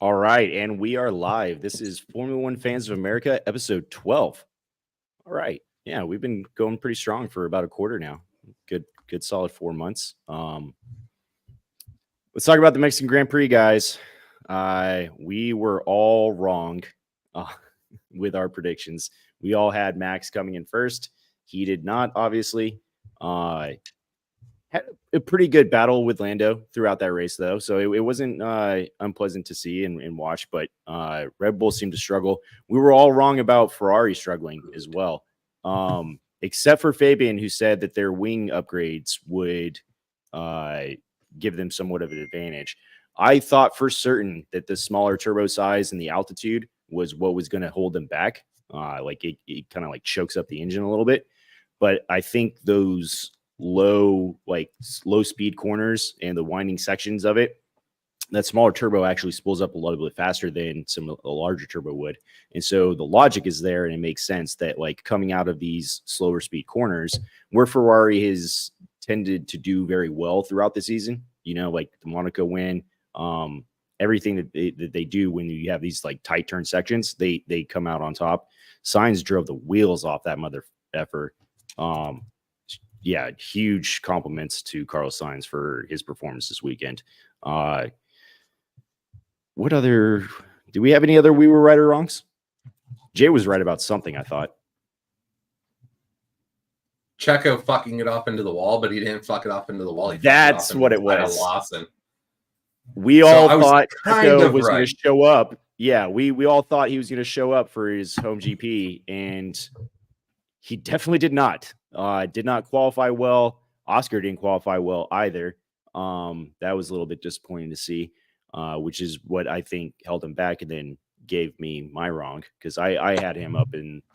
All right, and we are live. This is Formula One Fans of America, episode 12. All right. Yeah, we've been going pretty strong for about a quarter now. Good solid 4 months. Let's talk about the Mexican Grand Prix, guys. We were all wrong with our predictions. We all had Max coming in first. He did not, obviously. Had a pretty good battle with Lando throughout that race, though. So it wasn't unpleasant to see and watch, but Red Bull seemed to struggle. We were all wrong about Ferrari struggling as well, except for Fabian, who said that their wing upgrades would give them somewhat of an advantage. I thought for certain that the smaller turbo size and the altitude was what was going to hold them back. Like it kind of like chokes up the engine a little bit. But I think those low speed corners and the winding sections of it, that smaller turbo actually spools up a little bit faster than a larger turbo would. And so the logic is there, and it makes sense that like coming out of these slower speed corners where Ferrari has tended to do very well throughout the season, you know, like the Monaco win, everything that they do when you have these like tight turn sections, they come out on top. Sainz drove the wheels off that mother effer. Yeah, huge compliments to Carlos Sainz for his performance this weekend. What other? Do we have any other we were right or wrongs? Jay was right about something, I thought. Checo fucking it off into the wall, but he didn't fuck it off into the wall. That's what it was. Lawson. We all thought Checo was going to show up. Yeah, we all thought he was going to show up for his home GP, and he definitely did not. Did not qualify well. Oscar didn't qualify well either. That was a little bit disappointing to see, which is what I think held him back and then gave me my wrong, because I had him up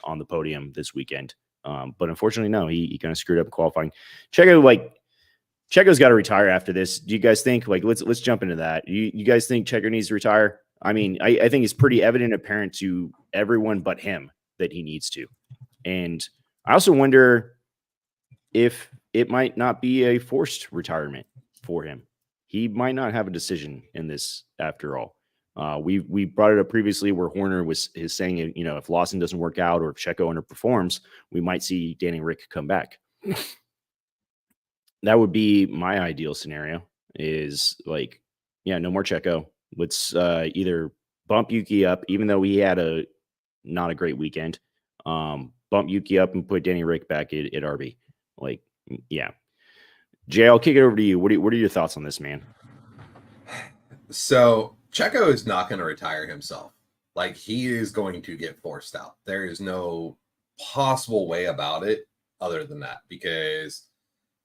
on the podium this weekend. But unfortunately, no, he kind of screwed up qualifying. Checo's got to retire after this. Do you guys think, like, let's jump into that? You guys think Checo needs to retire? I mean, I think it's pretty evident, apparent to everyone but him that he needs to. And I also wonder if it might not be a forced retirement for him. He might not have a decision in this after all. We brought it up previously where Horner is saying, you know, if Lawson doesn't work out or if Checo underperforms, we might see Danny Rick come back. That would be my ideal scenario, is like, yeah, no more Checo. Let's either bump Yuki up, even though he had not a great weekend, bump Yuki up and put Danny Rick back at RB. Like, yeah. Jay, I'll kick it over to you. What are your thoughts on this, man? So Checo is not going to retire himself. Like, he is going to get forced out. There is no possible way about it other than that, because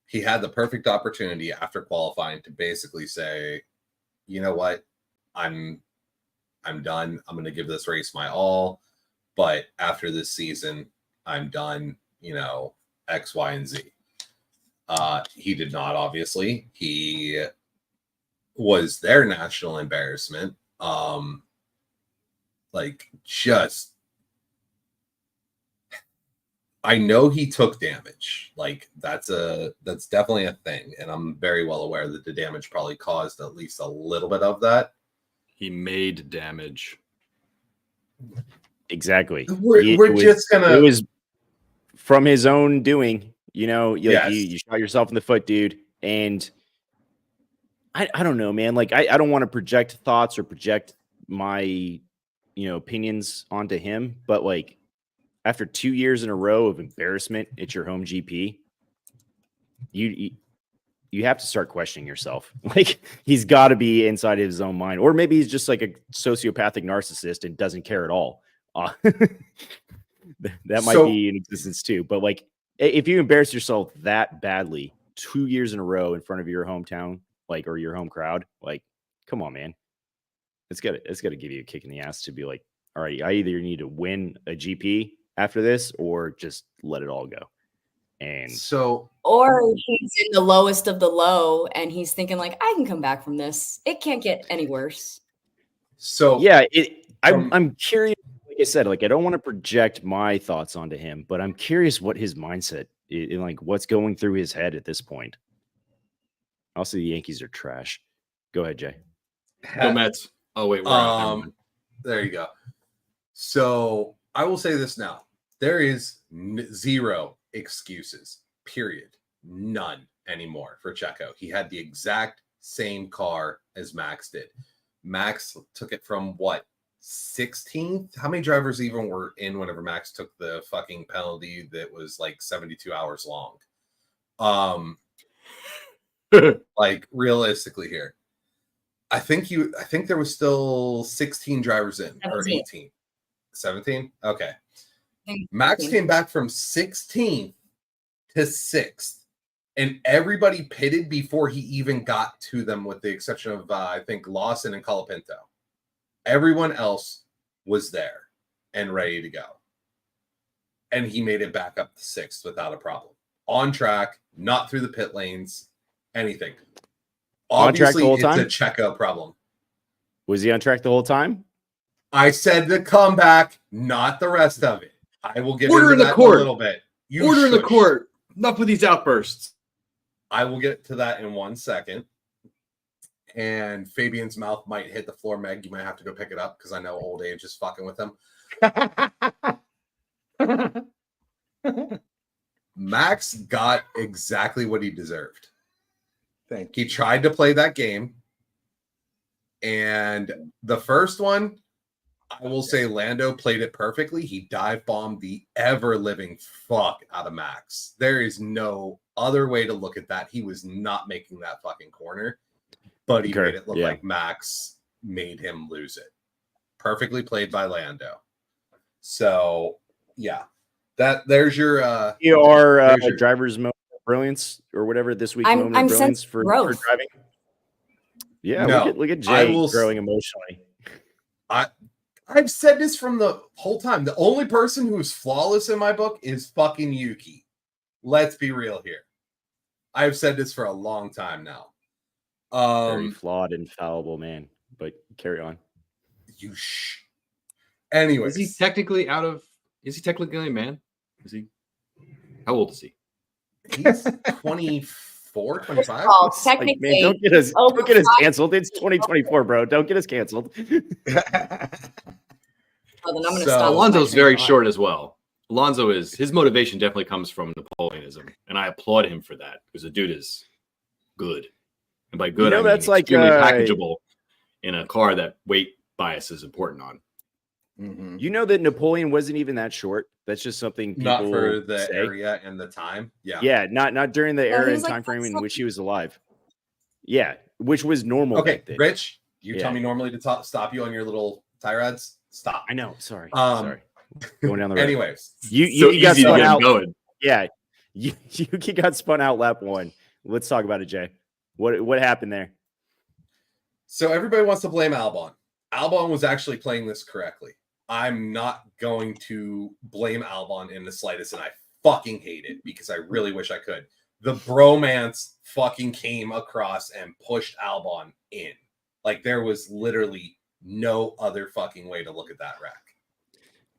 he had the perfect opportunity after qualifying to basically say, you know what, I'm done. I'm going to give this race my all. But after this season, I'm done, you know, X, Y, and Z. He did not, obviously. He was their national embarrassment. I know he took damage. Like, that's definitely a thing. And I'm very well aware that the damage probably caused at least a little bit of that. He made damage. Exactly. It was from his own doing, you know. Yes. You shot yourself in the foot, dude. And I don't know, man. Like, I don't want to project thoughts or project my, you know, opinions onto him, but like, after 2 years in a row of embarrassment at your home GP, you have to start questioning yourself. Like, he's got to be inside his own mind, or maybe he's just like a sociopathic narcissist and doesn't care at all. That might be in existence too. But like, if you embarrass yourself that badly 2 years in a row in front of your hometown, like, or your home crowd, like, come on, man. It's got to give you a kick in the ass to be like, all right, I either need to win a GP after this or just let it all go. And so, or he's in the lowest of the low and he's thinking like, I can come back from this. It can't get any worse. So yeah, I'm curious. Like I said, like, I don't want to project my thoughts onto him, but I'm curious what his mindset is, like what's going through his head at this point. Also, the Yankees are trash. Go ahead, Jay. Go Mets. Oh wait, we're on. Never mind. There you go. So I will say this now: there is zero excuses. Period. None anymore for Checo. He had the exact same car as Max did. Max took it from what, 16th? How many drivers even were in whenever Max took the fucking penalty that was like 72 hours long? Like realistically here, I think there was still 16 drivers in, or 18. 17? Okay. Max came back from 16th to 6th, and everybody pitted before he even got to them, with the exception of I think Lawson and Colapinto. Everyone else was there and ready to go, and he made it back up to 6th without a problem, on track, not through the pit lanes, anything. On track the Obviously, whole it's time? a Checo problem. Was he on track the whole time? I said the comeback, not the rest of it. I will get Order into in the that court. in a little bit. You Order in the shush. court. Enough with these outbursts. I will get to that in 1 second. And Fabian's mouth might hit the floor, Meg. You might have to go pick it up because I know old age is fucking with him. Max got exactly what he deserved. Thank He tried to play that game. And the first one, I will say Lando played it perfectly. He dive bombed the ever living fuck out of Max. There is no other way to look at that. He was not making that fucking corner, but he made it look like Max made him lose it. Perfectly played by Lando. So yeah, there's your there's your- driver's moment of brilliance or whatever this week's I'm moment of brilliance sensing for growth. driving. Yeah, No, look at I Jay will growing emotionally. I've said this from the whole time. The only person who's flawless in my book is fucking Yuki. Let's be real here. I've said this for a long time now. Very flawed and fallible man, but carry on. Anyways, Is he technically a man? Is he? How old is he? he's 24, 25. Well, Like, technically, man, don't get us over canceled. It's 2024, bro. Don't get us canceled. Oh, then I'm gonna So- stop. Alonso's very short as well. Alonso his motivation definitely comes from Napoleonism, and I applaud him for that because the dude is good, and by good know, I mean that's like, extremely packageable in a car that weight bias is important on. Mhm. You know that Napoleon wasn't even that short. That's just something people Not for the say. area and the time. Yeah. Yeah, not during the he era was and like time frame in 5'7". which he was alive. Yeah, which was normal. Okay, back then. Rich, you Yeah. tell me normally to stop you on your little tirades. Stop. I know. Sorry. Um, Sorry. Going down the road. Anyways, You got easy to spun get him out. going. Yeah, Yuki got spun out lap 1. Let's talk about it, Jay. What happened there? so everybody wants to blame Albon. Albon was actually playing this correctly. I'm not going to blame Albon in the slightest, and I fucking hate it because I really wish I could. The bromance fucking came across and pushed Albon in. Like there was literally no other fucking way to look at that wreck.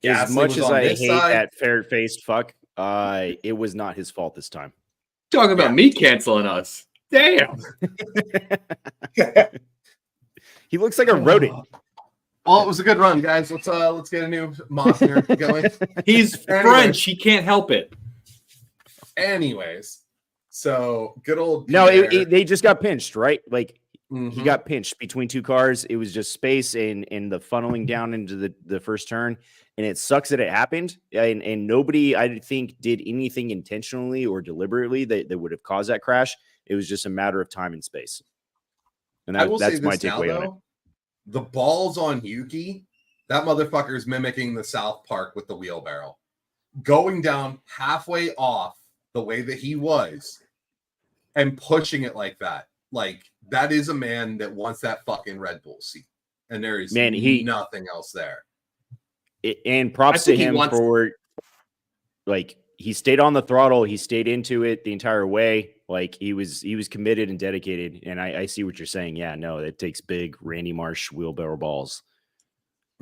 As Gasly much was as on I this hate side. that fair-faced fuck, it was not his fault this time. Talking about Yeah. me canceling us. Damn. He looks like a rodent. Well, it was a good run, guys. Let's get a new Mossner going. He's Anyway. French. He can't help it. Anyways, so good old No, Pierre. they just got pinched, right? Like he Mhm. got pinched between two cars. It was just space and the funneling down into the first turn. And it sucks that it happened. And nobody, I think, did anything intentionally or deliberately that would have caused that crash. It was just a matter of time and space. And I will say that's my this now, takeaway on it. though. The balls on Yuki, that motherfucker is mimicking the South Park with the wheelbarrow. Going down halfway off the way that he was and pushing it like that. Like, that is a man that wants that fucking Red Bull seat. And there is nothing else there. And props to think he him wants- for, like, he stayed on the throttle. He stayed into it the entire way. Like he was committed and dedicated. And I see what you're saying. Yeah, no, it takes big Randy Marsh wheelbarrow balls.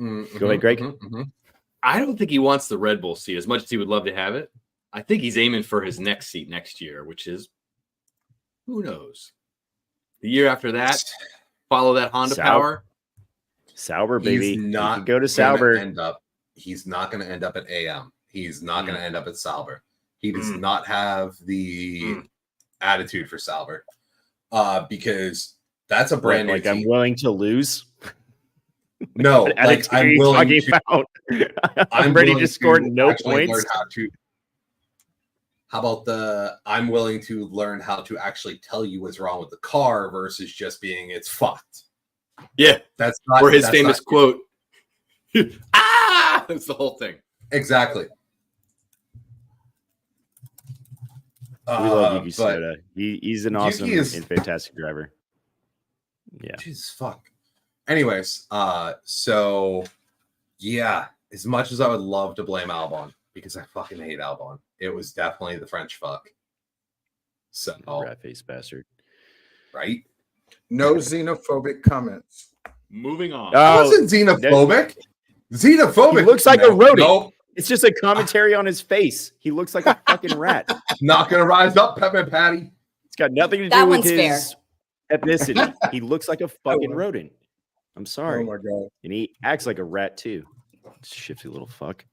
Go ahead, Greg. I don't think he wants the Red Bull seat as much as he would love to have it. I think he's aiming for his next seat next year, which is who knows. The year after that, follow that Honda South. power. Sauber, baby. He's You not could go to gonna Sauber. He's not going to end up at AM. He's not going to end up at Sauber. He does Mm. not have the attitude for Sauber, because that's a brand new Like team. I'm willing to lose. No, What like attitude are I'm you willing talking to. about? I'm ready willing to score to no actually points. How about I'm willing to learn how to actually tell you what's wrong with the car versus just being it's fucked. Yeah. That's not Or his that's famous not- quote. Ah! That's the whole thing. Exactly. We love Yuki But Tsunoda. He's an Yuki awesome is- and fantastic driver. Yeah. Jesus fuck. Anyways, so yeah, as much as I would love to blame Albon, because I fucking hate Albon, it was definitely the French fuck. So Rat face bastard. right? No xenophobic comments. Moving on. I Oh, wasn't xenophobic. Xenophobic. He looks like a rodent. Nope. it's just a commentary on his face. He looks like a fucking rat. Not gonna rise up, Pepper Patty. It's got nothing to That do with one's fair. his ethnicity. He looks like a fucking rodent. I'm sorry. Oh my god. And he acts like a rat too. Shifty little fuck.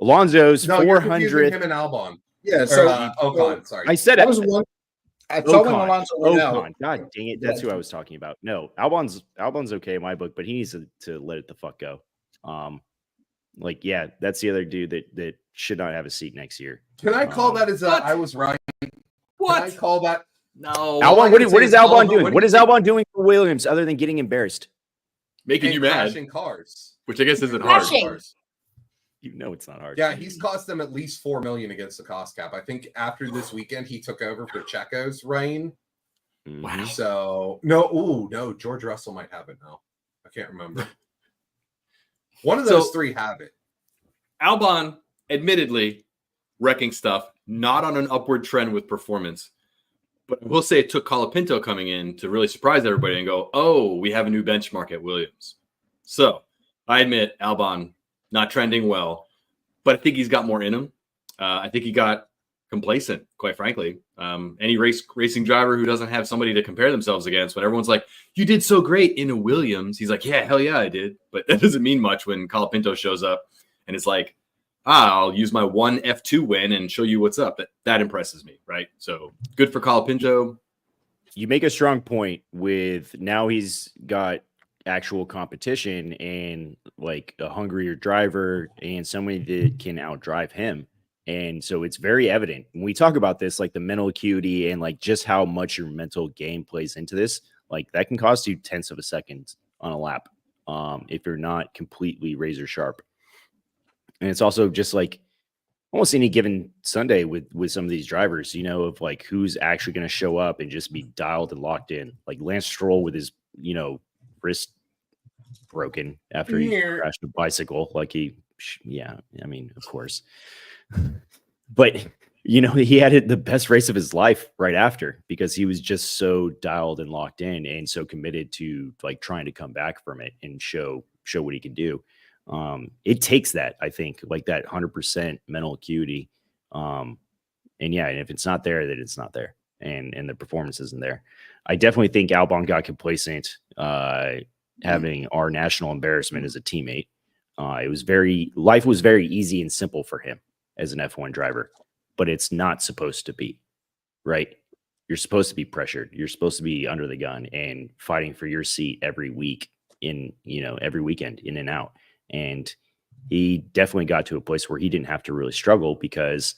Alonso's No, you're confusing 400th. him and Albon. Yeah, Or, so Ocon, sorry. I said that it. was one. I thought when Ocon. Alonso went out. Ocon. God dang it. That's who I was talking about. No, Albon's okay in my book, but he needs to let it the fuck go. Like, yeah, that's the other dude that should not have a seat next year. Can I call that as What? I was right? Can I What? call that? No. All Albon, I what can is, say what is is Albon Albon, doing? what What do is Albon doing for Williams other than getting embarrassed? Making you mad, Crashing cars. which I guess isn't hard. Crashing. You know it's not hard. Yeah, he's cost them at least $4 million against the cost cap. I think after this weekend, he took over for Checo's reign. Mhm. Wow. So no, George Russell might have it now. I can't remember. One of those So- three have it. Albon, admittedly, wrecking stuff, not on an upward trend with performance. But I will say it took Colapinto coming in to really surprise everybody and go, oh, we have a new benchmark at Williams. So I admit Albon not trending well, but I think he's got more in him. I think he got complacent, quite frankly. Any racing driver who doesn't have somebody to compare themselves against, when everyone's like, you did so great in a Williams, he's like, yeah, hell yeah, I did. But that doesn't mean much when Colapinto shows up and it's like, I'll use my one F2 win and show you what's up. That impresses me, right? So good for Colapinto. You make a strong point with now he's got actual competition and like a hungrier driver and somebody that can outdrive him. And so it's very evident when we talk about this, like the mental acuity and like just how much your mental game plays into this, like that can cost you tenths of a second on a lap if you're not completely razor sharp. And it's also just like almost any given Sunday with some of these drivers, you know, of like who's actually going to show up and just be dialed and locked in. Like Lance Stroll with his, you know, wrist broken after he Yeah. crashed a bicycle. Like yeah, I mean, of course. But, you know, he had the best race of his life right after because he was just so dialed and locked in and so committed to like trying to come back from it and show what he can do. It takes that, I think, like that 100% mental acuity. And yeah, and if it's not there, then it's not there. And the performance isn't there. I definitely think Albon got complacent, having our national embarrassment as a teammate. Life was very easy and simple for him as an F1 driver, but it's not supposed to be, right? You're supposed to be pressured. You're supposed to be under the gun and fighting for your seat every week every weekend in and out. And he definitely got to a place where he didn't have to really struggle because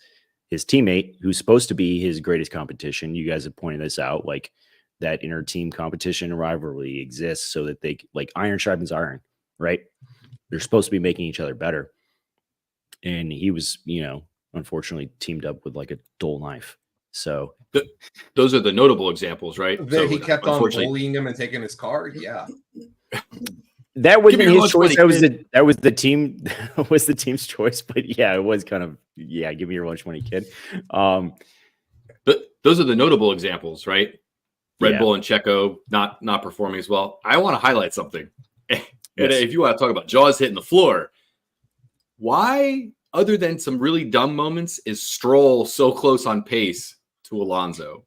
his teammate, who's supposed to be his greatest competition, you guys have pointed this out, like that inner team competition and rivalry exists so that they like iron sharpens iron, right? They're supposed to be making each other better. And he was, unfortunately teamed up with like a dull knife. So Those are the notable examples, right? That he kept on unfortunately- bullying him and taking his car. Yeah. that wasn't Give me your his lunch choice. money, That was the team. That was the team's choice. But yeah, it was kind of give me your lunch money, kid. But those are the notable examples, right? Red Yeah. Bull and Checo not performing as well. I want to highlight something. And Yes. if you want to talk about jaws hitting the floor, why, other than some really dumb moments, is Stroll so close on pace to Alonso?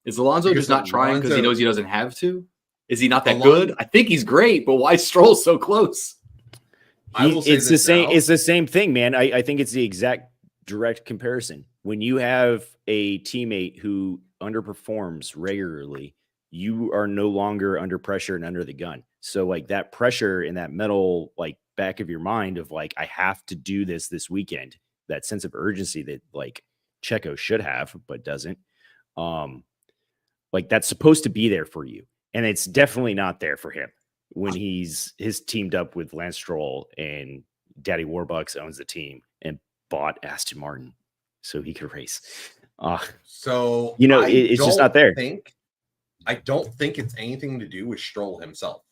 Is Alonso Because just not trying because he Alonso- knows he doesn't have to? Is he not that Alon- good? I think he's great, but why Stroll so close? I will say It's the this same. now. It's the same thing, man. I think it's the exact direct comparison. When you have a teammate who underperforms regularly, you are no longer under pressure and under the gun. So like that pressure in that mental like back of your mind of like I have to do this weekend. That sense of urgency that like Checo should have but doesn't. Like that's supposed to be there for you, and it's definitely not there for him when he's teamed up with Lance Stroll and Daddy Warbucks owns the team and bought Aston Martin so he could race. So it's just not there. I don't think it's anything to do with Stroll himself.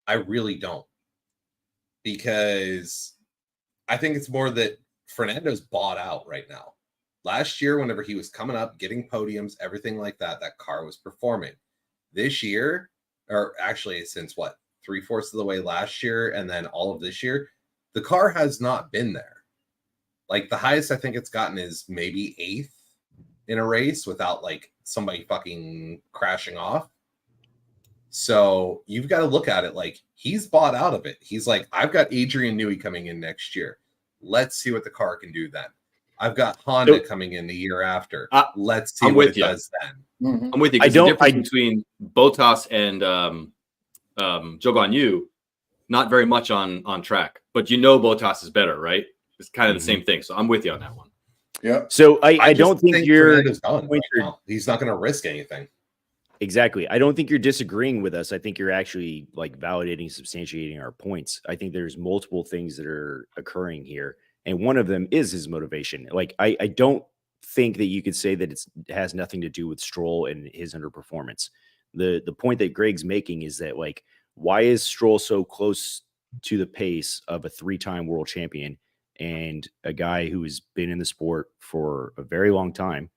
I really don't, because I think it's more that Fernando's bought out right now. Last year, whenever he was coming up, getting podiums, everything like that, that car was performing. This year, or actually since what, 3/4 of the way last year, and then all of this year, the car has not been there. Like the highest I think it's gotten is maybe 8th in a race without like somebody fucking crashing off. So you've got to look at it like he's bought out of it. He's like, I've got Adrian Newey coming in next year. Let's see what the car can do then. I've got Honda coming in the year after. Let's see what it does then. I'm with you. The difference between Bottas and Zhou Guanyu, not very much on track, but Bottas is better, right? It's kind of the same thing. So I'm with you on that one. Yeah. So I don't think you're Fernando's done right now. He's not going to risk anything. Exactly. I don't think you're disagreeing with us. I think you're actually like validating, substantiating our points. I think there's multiple things that are occurring here. And one of them is his motivation. Like, I don't think that you could say that it has nothing to do with Stroll and his underperformance. The point that Greg's making is that, like, why is Stroll so close to the pace of a 3-time world champion and a guy who has been in the sport for a very long time?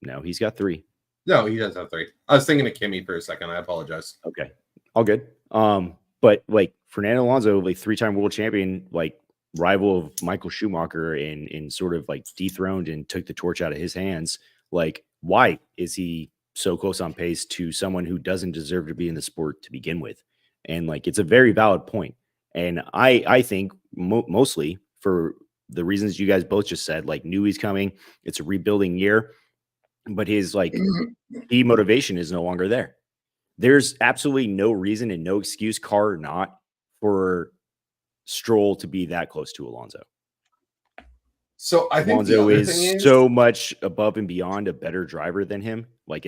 No, he's got 3. No, he does have 3. I was thinking of Kimi for a second. I apologize. Okay. All good. But like Fernando Alonso, like 3-time world champion, like rival of Michael Schumacher and sort of like dethroned and took the torch out of his hands. Like, why is he so close on pace to someone who doesn't deserve to be in the sport to begin with? And like, it's a very valid point. And I think mostly for the reasons you guys both just said, like Newey's coming, it's a rebuilding year, but his like key motivation is no longer there. There's absolutely no reason and no excuse, car or not, for Stroll to be that close to Alonso. So I think Alonso is so much above and beyond a better driver than him. Like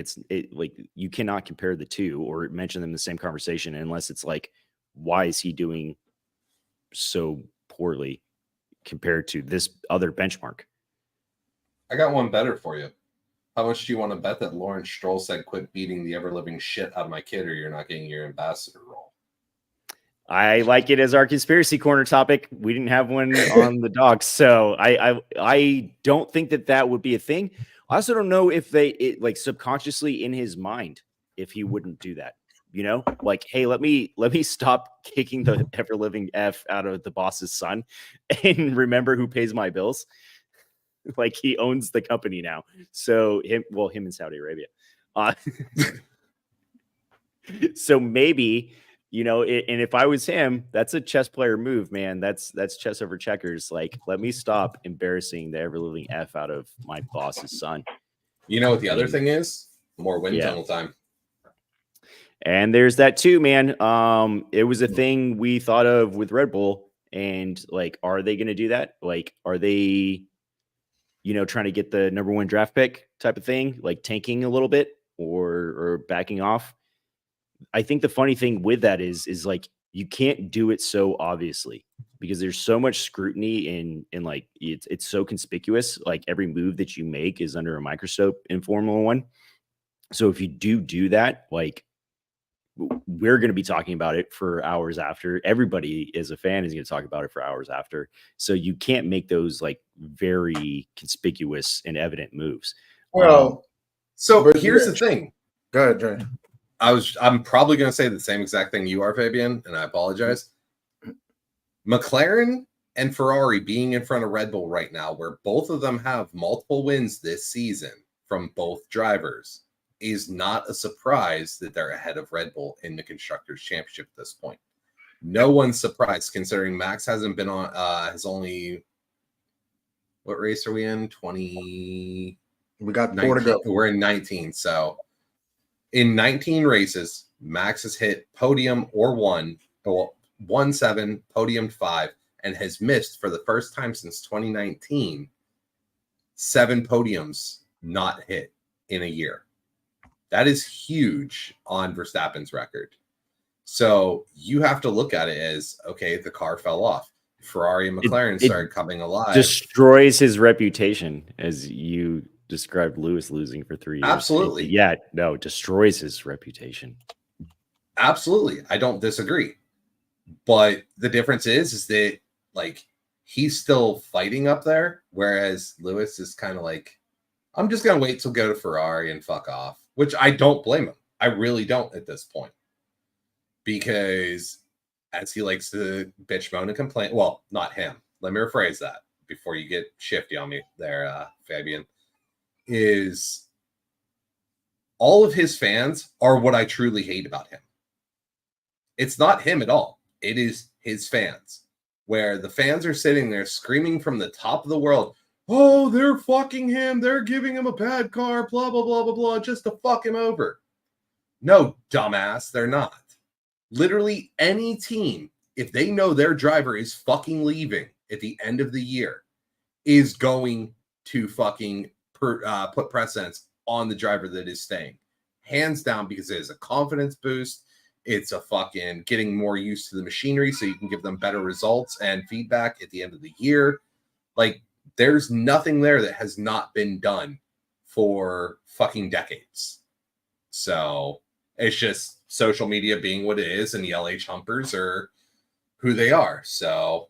like you cannot compare the two or mention them in the same conversation unless it's like, why is he doing so poorly compared to this other benchmark? I got one better for you. How much do you want to bet that Lawrence Stroll said, "Quit beating the ever living shit out of my kid, or you're not getting your ambassador role"? I like it as our conspiracy corner topic. We didn't have one on the docs, so I don't think that would be a thing. I also don't know if like subconsciously in his mind if he wouldn't do that. You know, like, hey, let me stop kicking the ever living F out of the boss's son and remember who pays my bills. Like, he owns the company now. So him in Saudi Arabia. So maybe, you know, and if I was him, that's a chess player move, man. That's chess over checkers. Like, let me stop embarrassing the ever living F out of my boss's son. You know what the other thing is? More wind tunnel time. And there's that too, man. It was a thing we thought of with Red Bull, and like, are they going to do that? Like, are they, you know, trying to get the number 1 draft pick type of thing, like tanking a little bit or backing off? I think the funny thing with that is like, you can't do it so obviously because there's so much scrutiny and like it's so conspicuous. Like, every move that you make is under a microscope in Formula One. So if you do that, like, we're going to be talking about it for hours after. Everybody as a fan is going to talk about it for hours after. So you can't make those like very conspicuous and evident moves. Well, so here's the thing. Go ahead, Jay. I'm probably going to say the same exact thing you are, Fabian, and I apologize. McLaren and Ferrari being in front of Red Bull right now, where both of them have multiple wins this season from both drivers, is not a surprise that they're ahead of Red Bull in the Constructors' Championship at this point. No one's surprised considering Max hasn't been on, has only, what race are we in? 20. We got 4 to go. We're in 19. So in 19 races, Max has hit podium or won 7, podium 5, and has missed for the first time since 2019 7 podiums not hit in a year. That is huge on Verstappen's record. So you have to look at it as, okay, the car fell off. Ferrari and McLaren started coming alive. Destroys his reputation, as you described Lewis losing for 3 years. Absolutely. Yeah, no, destroys his reputation. Absolutely. I don't disagree. But the difference is that, like, he's still fighting up there, whereas Lewis is kind of like, I'm just going to wait till go to Ferrari and fuck off, which I don't blame him. I really don't at this point. Because as he likes to bitch, moan, and complain, well, not him. Let me rephrase that before you get shifty on me there, Fabian, is all of his fans are what I truly hate about him. It's not him at all. It is his fans, where the fans are sitting there screaming from the top of the world, oh, they're fucking him. They're giving him a bad car, blah, blah, blah, blah, blah, just to fuck him over. No, dumbass, they're not. Literally any team, if they know their driver is fucking leaving at the end of the year, is going to fucking put precedence on the driver that is staying. Hands down, because it is a confidence boost. It's a fucking getting more used to the machinery so you can give them better results and feedback at the end of the year. Like, there's nothing there that has not been done for fucking decades. So it's just social media being what it is, and the LH Humpers are who they are. So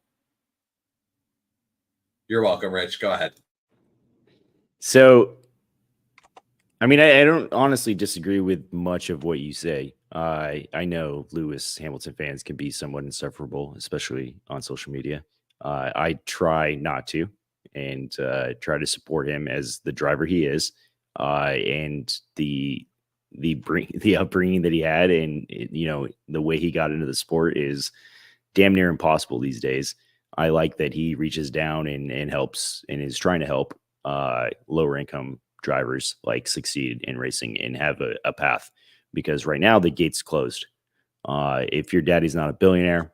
you're welcome, Rich. Go ahead. So, I mean, I don't honestly disagree with much of what you say. I know Lewis Hamilton fans can be somewhat insufferable, especially on social media. I try not to, and try to support him as the driver he is, and the upbringing that he had, and the way he got into the sport is damn near impossible these days. I like that he reaches down and helps and is trying to help lower income drivers like succeed in racing and have a path, because right now the gate's closed. If your daddy's not a billionaire,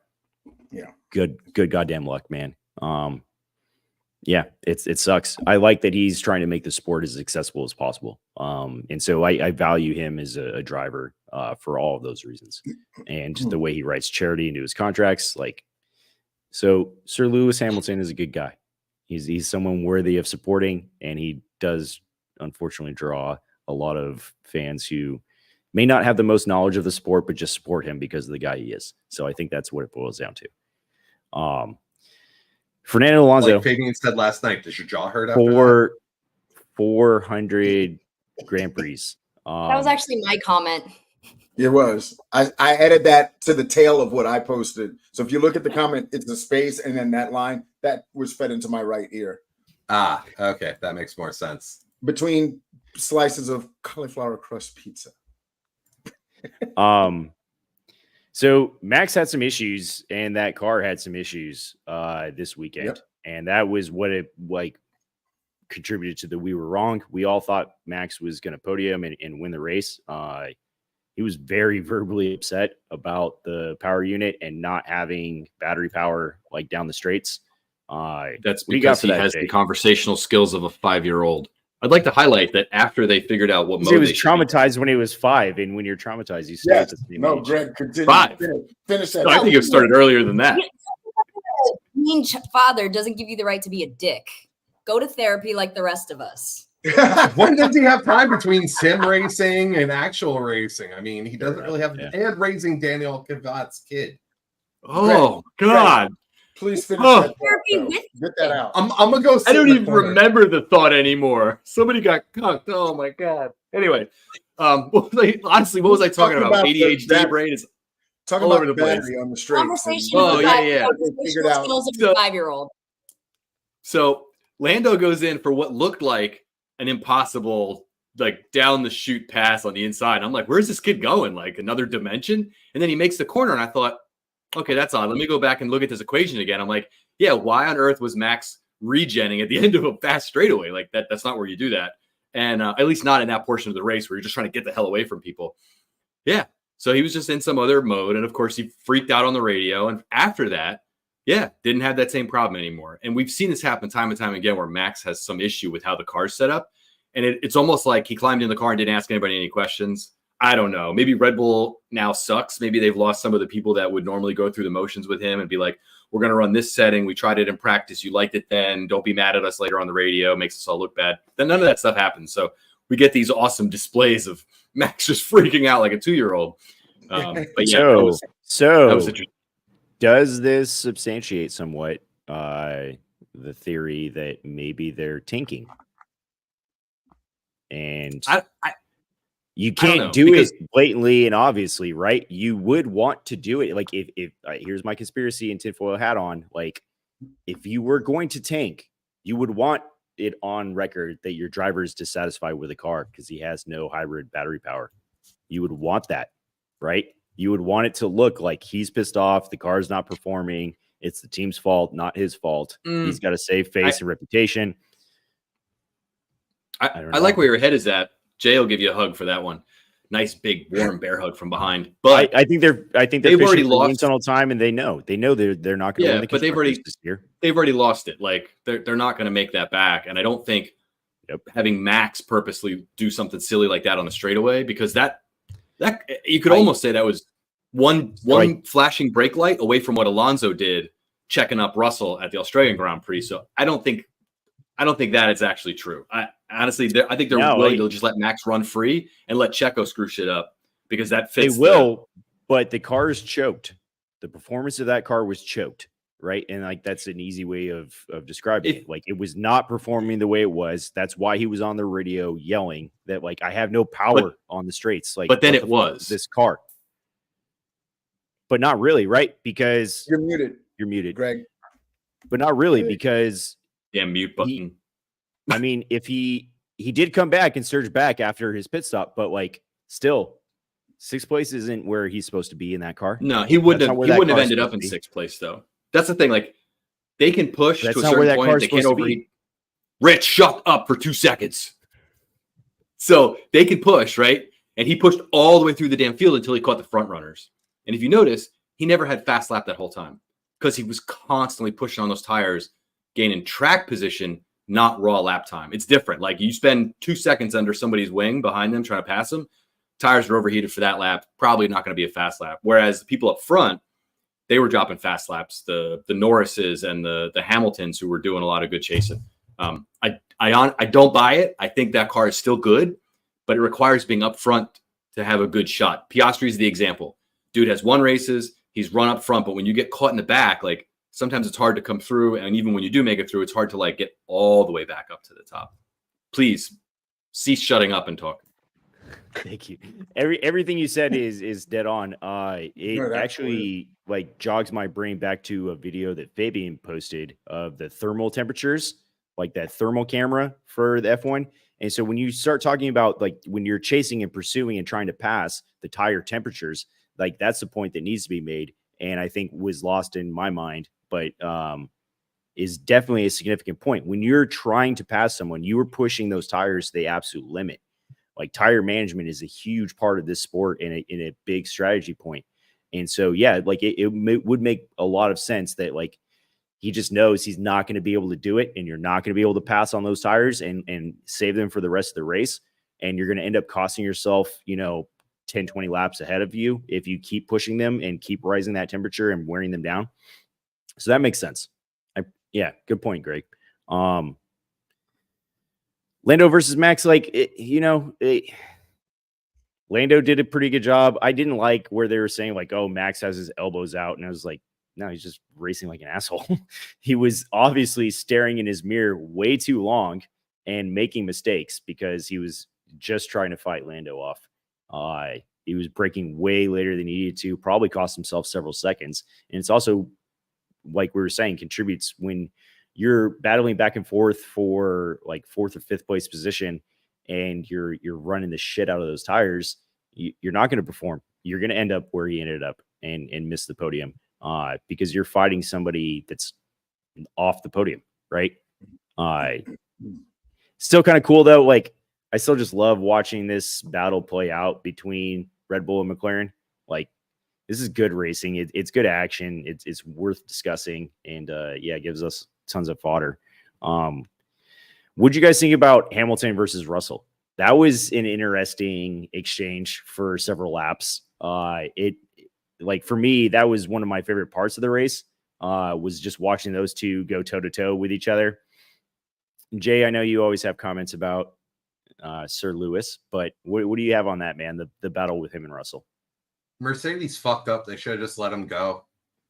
yeah, good goddamn luck, man. Yeah, it sucks. I like that he's trying to make the sport as accessible as possible. And so I value him as a driver for all of those reasons. And just the way he writes charity into his contracts. Like, so Sir Lewis Hamilton is a good guy. He's someone worthy of supporting, and he does unfortunately draw a lot of fans who may not have the most knowledge of the sport, but just support him because of the guy he is. So I think that's what it boils down to. Fernando Alonso, like Fabian said last night, does your jaw hurt after 400 Grand Prix? That was actually my comment. It was. I added that to the tail of what I posted. So if you look at the comment, it's the space and then that line that was fed into my right ear. Ah, okay, that makes more sense. Between slices of cauliflower crust pizza. So Max had some issues, and that car had some issues this weekend. Yep. And that was what it contributed to the we were wrong. We all thought Max was going to podium and win the race. He was very verbally upset about the power unit and not having battery power like down the straights. That's because he has the conversational skills of a 5-year-old. I'd like to highlight that after they figured out what mode he was traumatized when he was 5, and when you're traumatized, you stay at the same age. Greg, continue. 5. Finish that. No, I think it started earlier than that. Mean father doesn't give you the right to be a dick. Go to therapy like the rest of us. When does he have time between sim racing and actual racing? I mean, he doesn't really have and raising Daniel Kvyat's kid. Oh, God. Please finish Oh. that. Get that out. I'm gonna go. I don't even remember the thought anymore. Somebody got cucked. Oh my God. Anyway, what was I talking about? ADHD brain is talking all about over the place. on the straight. Conversation. Oh, yeah. Figured out. Skills of a 5-year-old. So Lando goes in for what looked like an impossible like down the chute pass on the inside. I'm like, where's this kid going? Like another dimension? And then he makes the corner, and I thought, okay, that's odd. Let me go back and look at this equation again. I'm like, yeah, why on earth was Max regenning at the end of a fast straightaway? Like that's not where you do that. And at least not in that portion of the race where you're just trying to get the hell away from people. Yeah. So he was just in some other mode. And of course, he freaked out on the radio. And after that, yeah, didn't have that same problem anymore. And we've seen this happen time and time again where Max has some issue with how the car's set up. And it's almost like he climbed in the car and didn't ask anybody any questions. I don't know. Maybe Red Bull now sucks. Maybe they've lost some of the people that would normally go through the motions with him and be like, we're going to run this setting. We tried it in practice. You liked it then. Don't be mad at us later on the radio. Makes us all look bad. Then none of that stuff happens. So we get these awesome displays of Max just freaking out like a 2-year-old. But yeah, that was interesting. Does this substantiate somewhat the theory that maybe they're tanking? And you can't do it blatantly and obviously, right? You would want to do it. Like if here's my conspiracy and tinfoil hat on, like if you were going to tank, you would want it on record that your driver is dissatisfied with the car because he has no hybrid battery power. You would want that, right? You would want it to look like he's pissed off. The car's not performing. It's the team's fault, not his fault. He's got to save face and reputation. I like where your head is at. Jay will give you a hug for that one. Nice big warm bear hug from behind. But I think they've already lost on all time, and they know they're not going to win the constructors this year. They've already lost it. Like they're not going to make that back. And I don't think having Max purposely do something silly like that on the straightaway, because that you could almost say that was one flashing brake light away from what Alonso did checking up Russell at the Australian Grand Prix. So I don't think that is actually true. Honestly, I think they're willing to just let Max run free and let Checo screw shit up because that fits. They will, but the car is choked. The performance of that car was choked, right? And like that's an easy way of describing it. Like it was not performing the way it was. That's why he was on the radio yelling that like I have no power on the straights. Like, but then it was this car, but not really, right? Because you're muted, Greg. But not really because damn mute button. I mean, if he did come back and surge back after his pit stop, but like still, 6th place isn't where he's supposed to be in that car. No, he wouldn't have ended up in 6th place though. That's the thing. Like they can push to a certain point. They can't overheat. Rich, shut up for 2 seconds. So they can push, right? And he pushed all the way through the damn field until he caught the front runners. And if you notice, he never had fast lap that whole time because he was constantly pushing on those tires, gaining track position, not raw lap time. It's different. Like you spend 2 seconds under somebody's wing behind them trying to pass them. Tires are overheated for that lap. Probably not going to be a fast lap. Whereas the people up front, they were dropping fast laps. The Norrises and the Hamiltons who were doing a lot of good chasing. I don't buy it. I think that car is still good, but it requires being up front to have a good shot. Piastri is the example. Dude has won races. He's run up front, but when you get caught in the back, like sometimes it's hard to come through. And even when you do make it through, it's hard to like get all the way back up to the top. Please cease shutting up and talk. Thank you. Everything you said is dead on. It actually like jogs my brain back to a video that Fabian posted of the thermal temperatures, like that thermal camera for the F1. And so when you start talking about like when you're chasing and pursuing and trying to pass the tire temperatures, like that's the point that needs to be made. And I think was lost in my mind, but is definitely a significant point. When you're trying to pass someone, you are pushing those tires to the absolute limit. Like tire management is a huge part of this sport and in a big strategy point. And so, yeah, like it would make a lot of sense that like he just knows he's not going to be able to do it, and you're not going to be able to pass on those tires and save them for the rest of the race. And you're going to end up costing yourself, 10, 20 laps ahead of you if you keep pushing them and keep rising that temperature and wearing them down. So that makes sense. Yeah, good point, Greg. Lando versus Max, like, Lando did a pretty good job. I didn't like where they were saying like, oh, Max has his elbows out. And I was like, no, he's just racing like an asshole. He was obviously staring in his mirror way too long and making mistakes because he was just trying to fight Lando off. He was braking way later than he needed to, probably cost himself several seconds. And it's also, like we were saying, contributes when you're battling back and forth for like 4th or 5th place position and you're running the shit out of those tires, you're not going to perform. You're going to end up where he ended up and miss the podium because you're fighting somebody that's off the podium, right? Still kind of cool though. Like, I still just love watching this battle play out between Red Bull and McLaren. Like, this is good racing. It's good action. It's worth discussing, and it gives us tons of fodder. What'd you guys think about Hamilton versus Russell? That was an interesting exchange for several laps. Like, for me, that was one of my favorite parts of the race. Was just watching those two go toe to toe with each other. Jay, I know you always have comments about Sir Lewis, but what do you have on that, man? The battle with him and Russell. Mercedes fucked up. They should have just let him go.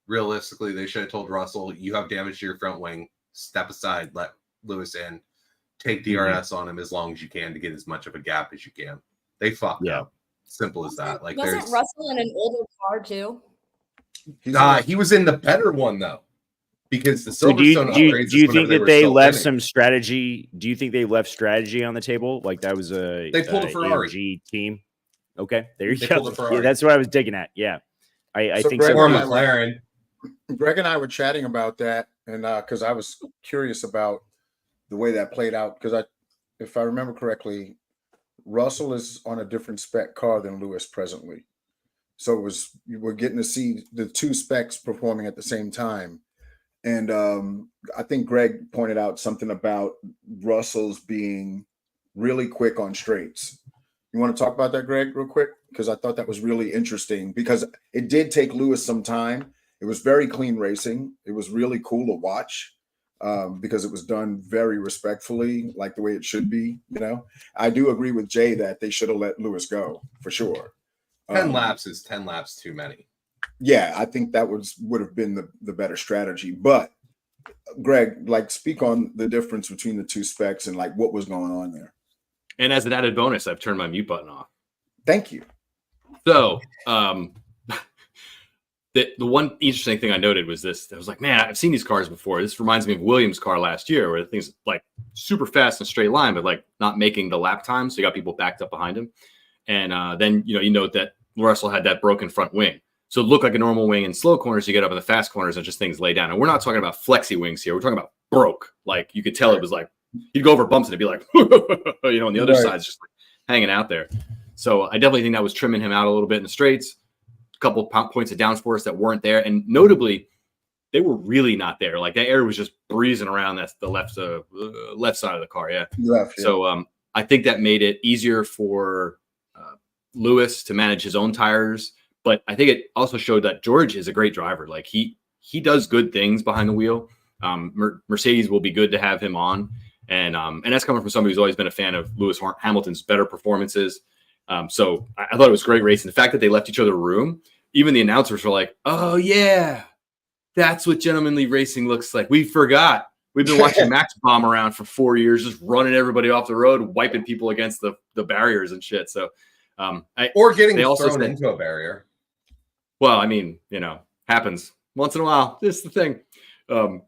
Realistically, they should have told Russell, you have damage to your front wing. Step aside, let Lewis in. Take DRS on him as long as you can to get as much of a gap as you can. They fucked up. Simple as that. Like, wasn't Russell in an older car too? He was in the better one though, because the So do you Silverstone think that they left some strategy? Do you think they left strategy on the table? Like, that was they pulled a Ferrari AMG team. Okay, there you They go. pulled a Ferrari. Yeah, that's what I was digging at. Yeah, I So think Greg so. or and too. McLaren. Greg and I were chatting about that, and because I was curious about the way that played out, because if I remember correctly, Russell is on a different spec car than Lewis presently. So we're getting to see the two specs performing at the same time. And I think Greg pointed out something about Russell's being really quick on straights. You want to talk about that, Greg, real quick? Because I thought that was really interesting, because it did take Lewis some time. It was very clean racing. It was really cool to watch because it was done very respectfully, like the way it should be. You know, I do agree with Jay that they should have let Lewis go for sure. 10 laps is 10 laps too many. Yeah, I think that would have been the better strategy. But Greg, like, speak on the difference between the two specs and like what was going on there. And as an added bonus, I've turned my mute button off. Thank you. So the one interesting thing I noted was this. I was like, man, I've seen these cars before. This reminds me of Williams' car last year, where the thing's like super fast in a straight line, but like not making the lap time. So you got people backed up behind him. And then, you note that Russell had that broken front wing. So it looked like a normal wing in slow corners. You get up in the fast corners and just things lay down. And we're not talking about flexi wings here. We're talking about broke. Like, you could tell it was like, he'd go over bumps and it'd be like, and the other side's just like hanging out there. So I definitely think that was trimming him out a little bit in the straights. A couple of points of downforce that weren't there. And notably, they were really not there. Like, that air was just breezing around. That's the left side of the car. Yeah. Left, yeah. So I think that made it easier for Lewis to manage his own tires. But I think it also showed that George is a great driver. Like, he does good things behind the wheel. Mercedes will be good to have him on. And that's coming from somebody who's always been a fan of Lewis Hamilton's better performances. So I thought it was great racing. The fact that they left each other room, even the announcers were like, oh, yeah, that's what gentlemanly racing looks like. We forgot. We've been watching Max bomb around for 4 years, just running everybody off the road, wiping people against the barriers and shit. So, or getting thrown into a barrier. Well, I mean, happens once in a while. This is the thing. I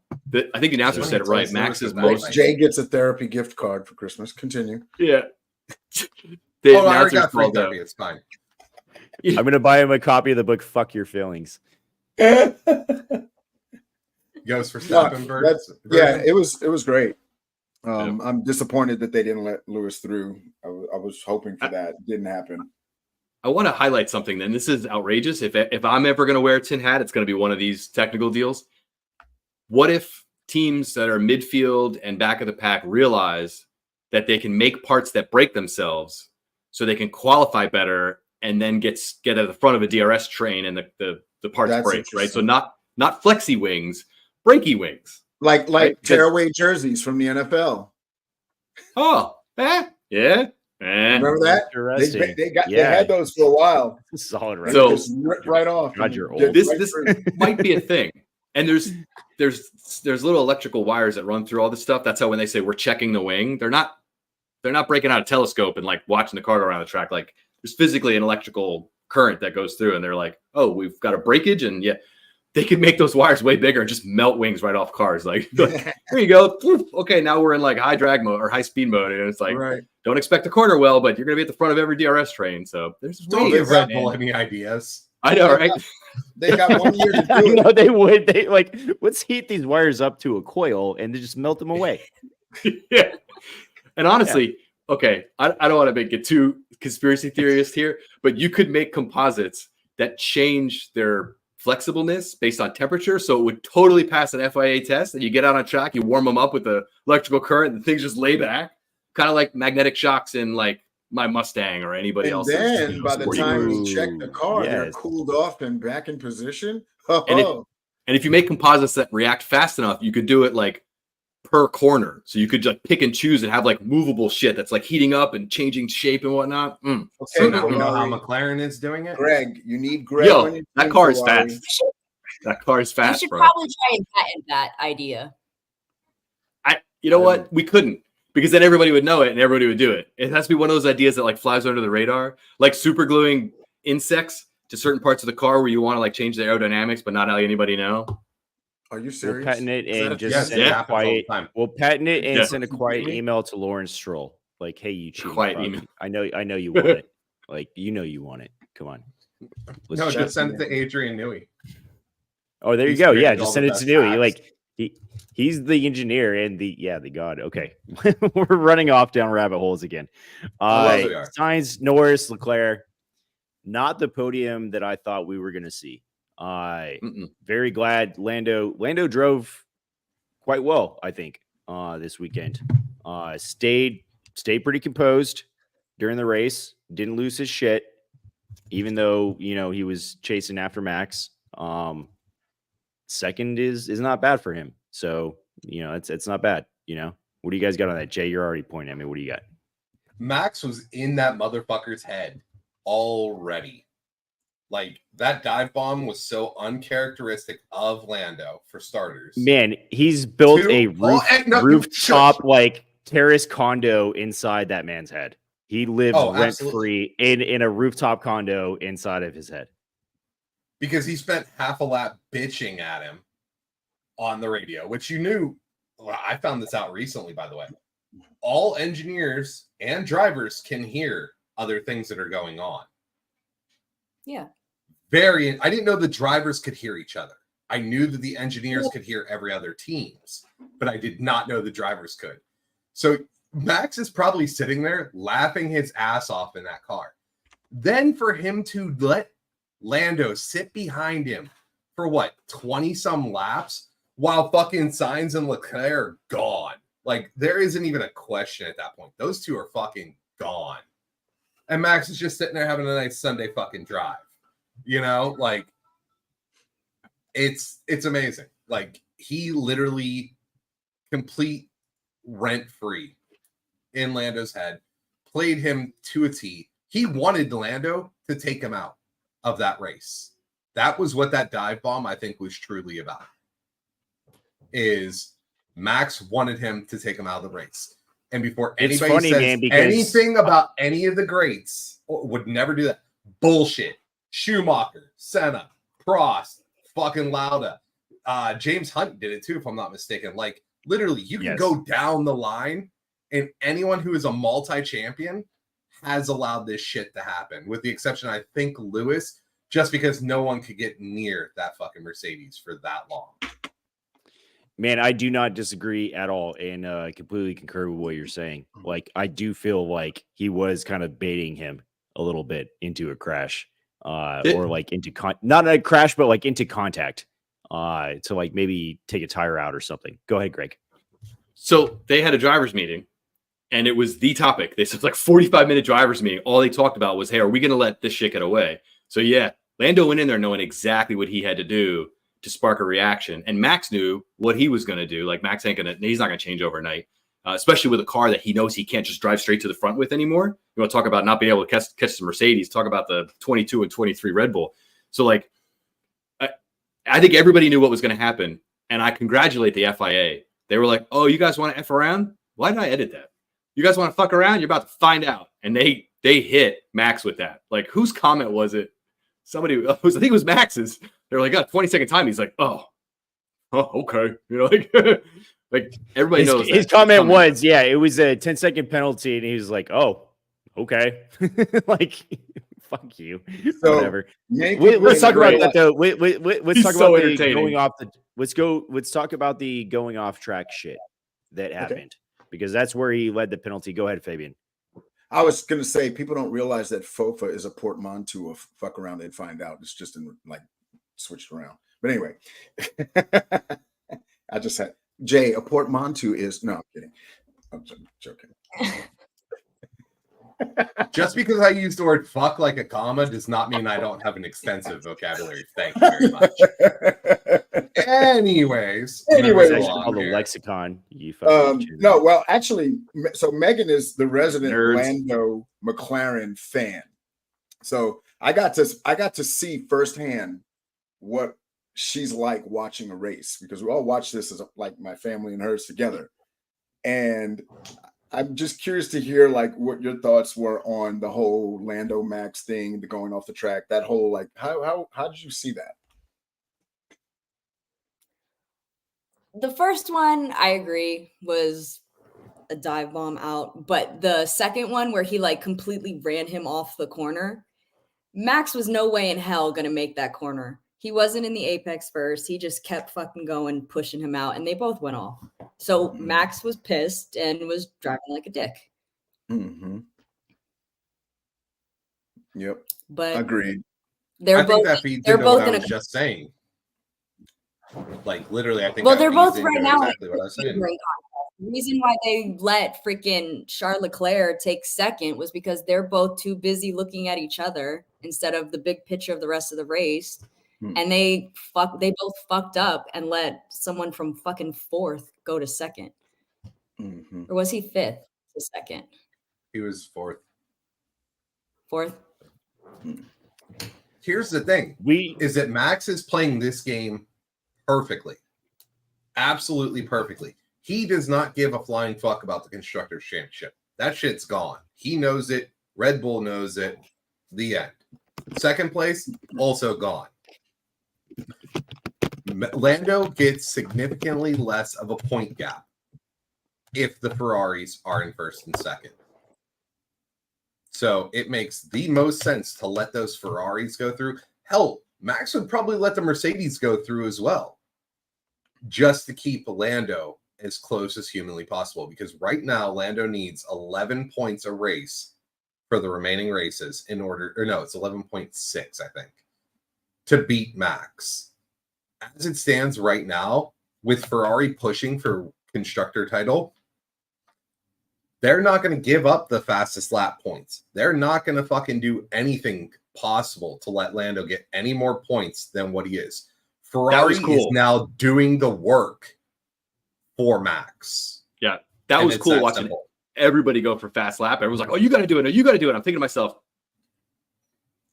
think the announcer said it right. Max is most. Jay gets a therapy gift card for Christmas. Continue. Yeah. I already got free therapy. It's fine. I'm going to buy him a copy of the book, Fuck Your Feelings. Goes for Stappenberg. Yeah, it was great. I'm disappointed that they didn't let Lewis through. I was hoping for that. It didn't happen. I want to highlight something then. This is outrageous. If I'm ever going to wear a tin hat, it's going to be one of these technical deals. What if teams that are midfield and back of the pack realize that they can make parts that break themselves so they can qualify better and then get at the front of a DRS train and the parts break, right? So not flexi wings, breaky wings. Like right? tearaway jerseys from the NFL. Oh, yeah. Remember that? Interesting. They had those for a while. Solid, right? So just ripped right off. God, you're old. This might be a thing. And there's little electrical wires that run through all this stuff. That's how when they say we're checking the wing, they're not breaking out a telescope and like watching the car go around the track. Like, there's physically an electrical current that goes through, and they're like, oh, we've got a breakage, and yeah, they could make those wires way bigger and just melt wings right off cars. Like here you go. Okay, now we're in like high drag mode or high speed mode, and it's like Right. don't expect a corner well, but you're gonna be at the front of every DRS train. So there's Don't ways, give Red man. Bull any ideas. I know, right? They got 1 year to I do it. know they would. They like, let's heat these wires up to a coil and then just melt them away. Yeah. And honestly, okay, I don't want to make it too conspiracy theorist here, but you could make composites that change their flexibleness based on temperature, so it would totally pass an FIA test. And you get out on track, you warm them up with the electrical current, and things just lay back, kind of like magnetic shocks in like my Mustang or anybody And else's. then by the sporty time car. we check the car, they're Yes. cooled off and back in position. And And if you make composites that react fast enough, you could do it like per corner. So you could just pick and choose and have like movable shit that's like heating up and changing shape and whatnot. Okay, So now we know how Ferrari. McLaren is doing it. Greg, you need Greg. Yo, on your that team, car is Ferrari. fast. That car is You fast, should bro. probably try and patent that idea. You know what? We couldn't, because then everybody would know it and everybody would do it. It has to be one of those ideas that like flies under the radar, like super gluing insects to certain parts of the car where you want to like change the aerodynamics, but not let anybody know. Are you We'll serious? patent it Is that a and just Yes, send it a happens all the quiet. time. We'll patent it and Yeah. send a quiet email to Lawrence Stroll. Like, hey, you cheating Quiet fuck. email. I know you want it. Like, you know you want it. Come on. Let's No, check. just send it to Adrian Newey. Oh, there you He's go. Yeah, created all just the send it best to Newey. hacks. Like he's the engineer and the god. Okay, we're running off down rabbit holes again. Yes, we are. Sainz, Norris, Leclerc, not the podium that I thought we were going to see. Mm-mm. Very glad Lando drove quite well, I think, this weekend. Stayed pretty composed during the race, didn't lose his shit, even though he was chasing after Max. Second is not bad for him. So, it's not bad. What do you guys got on that? Jay, you're already pointing at me. What do you got? Max was in that motherfucker's head already. Like that dive bomb was so uncharacteristic of Lando, for starters. Man, he's built Two- a Oh, no, rooftop like terrace condo inside that man's head. He lives Oh, rent absolutely. free in a rooftop condo inside of his head. Because he spent half a lap bitching at him on the radio, which you knew. Well, I found this out recently, by the way. All engineers and drivers can hear other things that are going on. Yeah. I didn't know the drivers could hear each other. I knew that the engineers could hear every other teams, but I did not know the drivers could. So Max is probably sitting there laughing his ass off in that car. Then for him to let Lando sit behind him for what, 20 some laps while fucking Sainz and Leclerc are gone. Like there isn't even a question at that point. Those two are fucking gone. And Max is just sitting there having a nice Sunday fucking drive. Like it's amazing. Like he literally complete rent free in Lando's head, played him to a T. He wanted Lando to take him out of that race. That was what that dive bomb, I think, was truly about. Is Max wanted him to take him out of the race. And before It's anybody funny, says man, because- anything about any of the greats, would never do that. Bullshit. Schumacher, Senna, Prost, fucking Lauda. James Hunt did it too, if I'm not mistaken. Like, literally, you can Yes. go down the line, and anyone who is a multi-champion has allowed this shit to happen, with the exception, I think, Lewis, just because no one could get near that fucking Mercedes for that long. Man, I do not disagree at all, and completely concur with what you're saying. Like, I do feel like he was kind of baiting him a little bit into a crash, or like into not a crash, but like into contact, to like maybe take a tire out or something. Go ahead, Greg. So they had a driver's meeting, and it was the topic. They said like 45-minute driver's meeting. All they talked about was, hey, are we going to let this shit get away? So yeah, Lando went in there knowing exactly what he had to do to spark a reaction, and Max knew what he was going to do. Like Max he's not going to change overnight, especially with a car that he knows he can't just drive straight to the front with anymore. You want to talk about not being able to catch the Mercedes? Talk about the 22 and 23 Red Bull. So like, I think everybody knew what was going to happen, and I congratulate the FIA. They were like, "Oh, you guys want to F around? Why did I edit that? You guys want to fuck around? You're about to find out." And they hit Max with that. Like, whose comment was it? Somebody, I think it was Max's. They're like, 20-second time. He's like, oh, okay. You know, like everybody knows. His that. comment was, yeah, it was a 10-second penalty, and he was like, oh, okay. Like, fuck you. So, Whatever. many people Let's talk didn't about that though. Let's He's talk so about the entertaining. going off the. Let's talk about the going off track shit that happened because that's where he led the penalty. Go ahead, Fabian. I was going to say people don't realize that FOFA is a portmanteau of fuck around and find out. It's just in like switched around. But anyway, I just had Jay. A portmanteau is no. I'm kidding. I'm joking. Just because I use the word fuck like a comma does not mean I don't have an extensive vocabulary. Thank you very much. Anyways, It's Anyway, actually go on called a here. lexicon. You fucking No, well, actually, so Megan is the resident Nerds. Lando McLaren fan. So I got to see firsthand what she's like watching a race because we all watch this as like my family and hers together. And I'm just curious to hear like what your thoughts were on the whole Lando Max thing, the going off the track, that whole like how did you see that? The first one, I agree, was a dive bomb out. But the second one, where he like completely ran him off the corner, Max was no way in hell going to make that corner. He wasn't in the apex first. He just kept fucking going, pushing him out, and they both went off. So Max was pissed and was driving like a dick. Mm-hmm. Yep, But agreed. they're I both think that feeds they're into what both I gonna was just saying. Like literally, I think. Well, that they're feeds both into right now exactly what I was saying. The reason why they let freaking Charles Leclerc take second was because they're both too busy looking at each other instead of the big picture of the rest of the race. And they both fucked up and let someone from fucking fourth go to second. Mm-hmm. Or was he fifth to second? He was fourth. Fourth? Here's the thing: is that Max is playing this game perfectly, absolutely perfectly. He does not give a flying fuck about the Constructors' Championship. That shit's gone. He knows it. Red Bull knows it. The end. Second place, also gone. Lando gets significantly less of a point gap if the Ferraris are in first and second. So it makes the most sense to let those Ferraris go through. Hell, Max would probably let the Mercedes go through as well, just to keep Lando as close as humanly possible. Because right now, Lando needs 11 points a race for the remaining races in order, or no, it's 11.6, I think, to beat Max. As it stands right now, with Ferrari pushing for constructor title, they're not going to give up the fastest lap points. They're not going to fucking do anything possible to let Lando get any more points than what he is. Ferrari is now doing the work for Max. Yeah, that was cool watching simple. Everybody go for fast lap. Everyone's like, oh, you got to do it. No, you got to do it. I'm thinking to myself,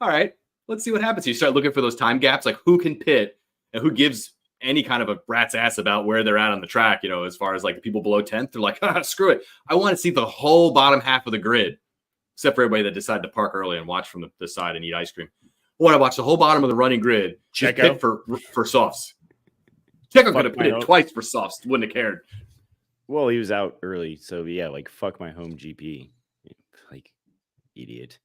all right, let's see what happens. You start looking for those time gaps, like who can pit and who gives any kind of a rat's ass about where they're at on the track, you know, as far as like the people below 10th, they're like, screw it. I want to see the whole bottom half of the grid, except for everybody that decided to park early and watch from the side and eat ice cream. I want to watch the whole bottom of the running grid. Check pit out for softs. Checo could have put it twice for softs. Wouldn't have cared. Well, he was out early, so yeah, like fuck my home GP, like idiot.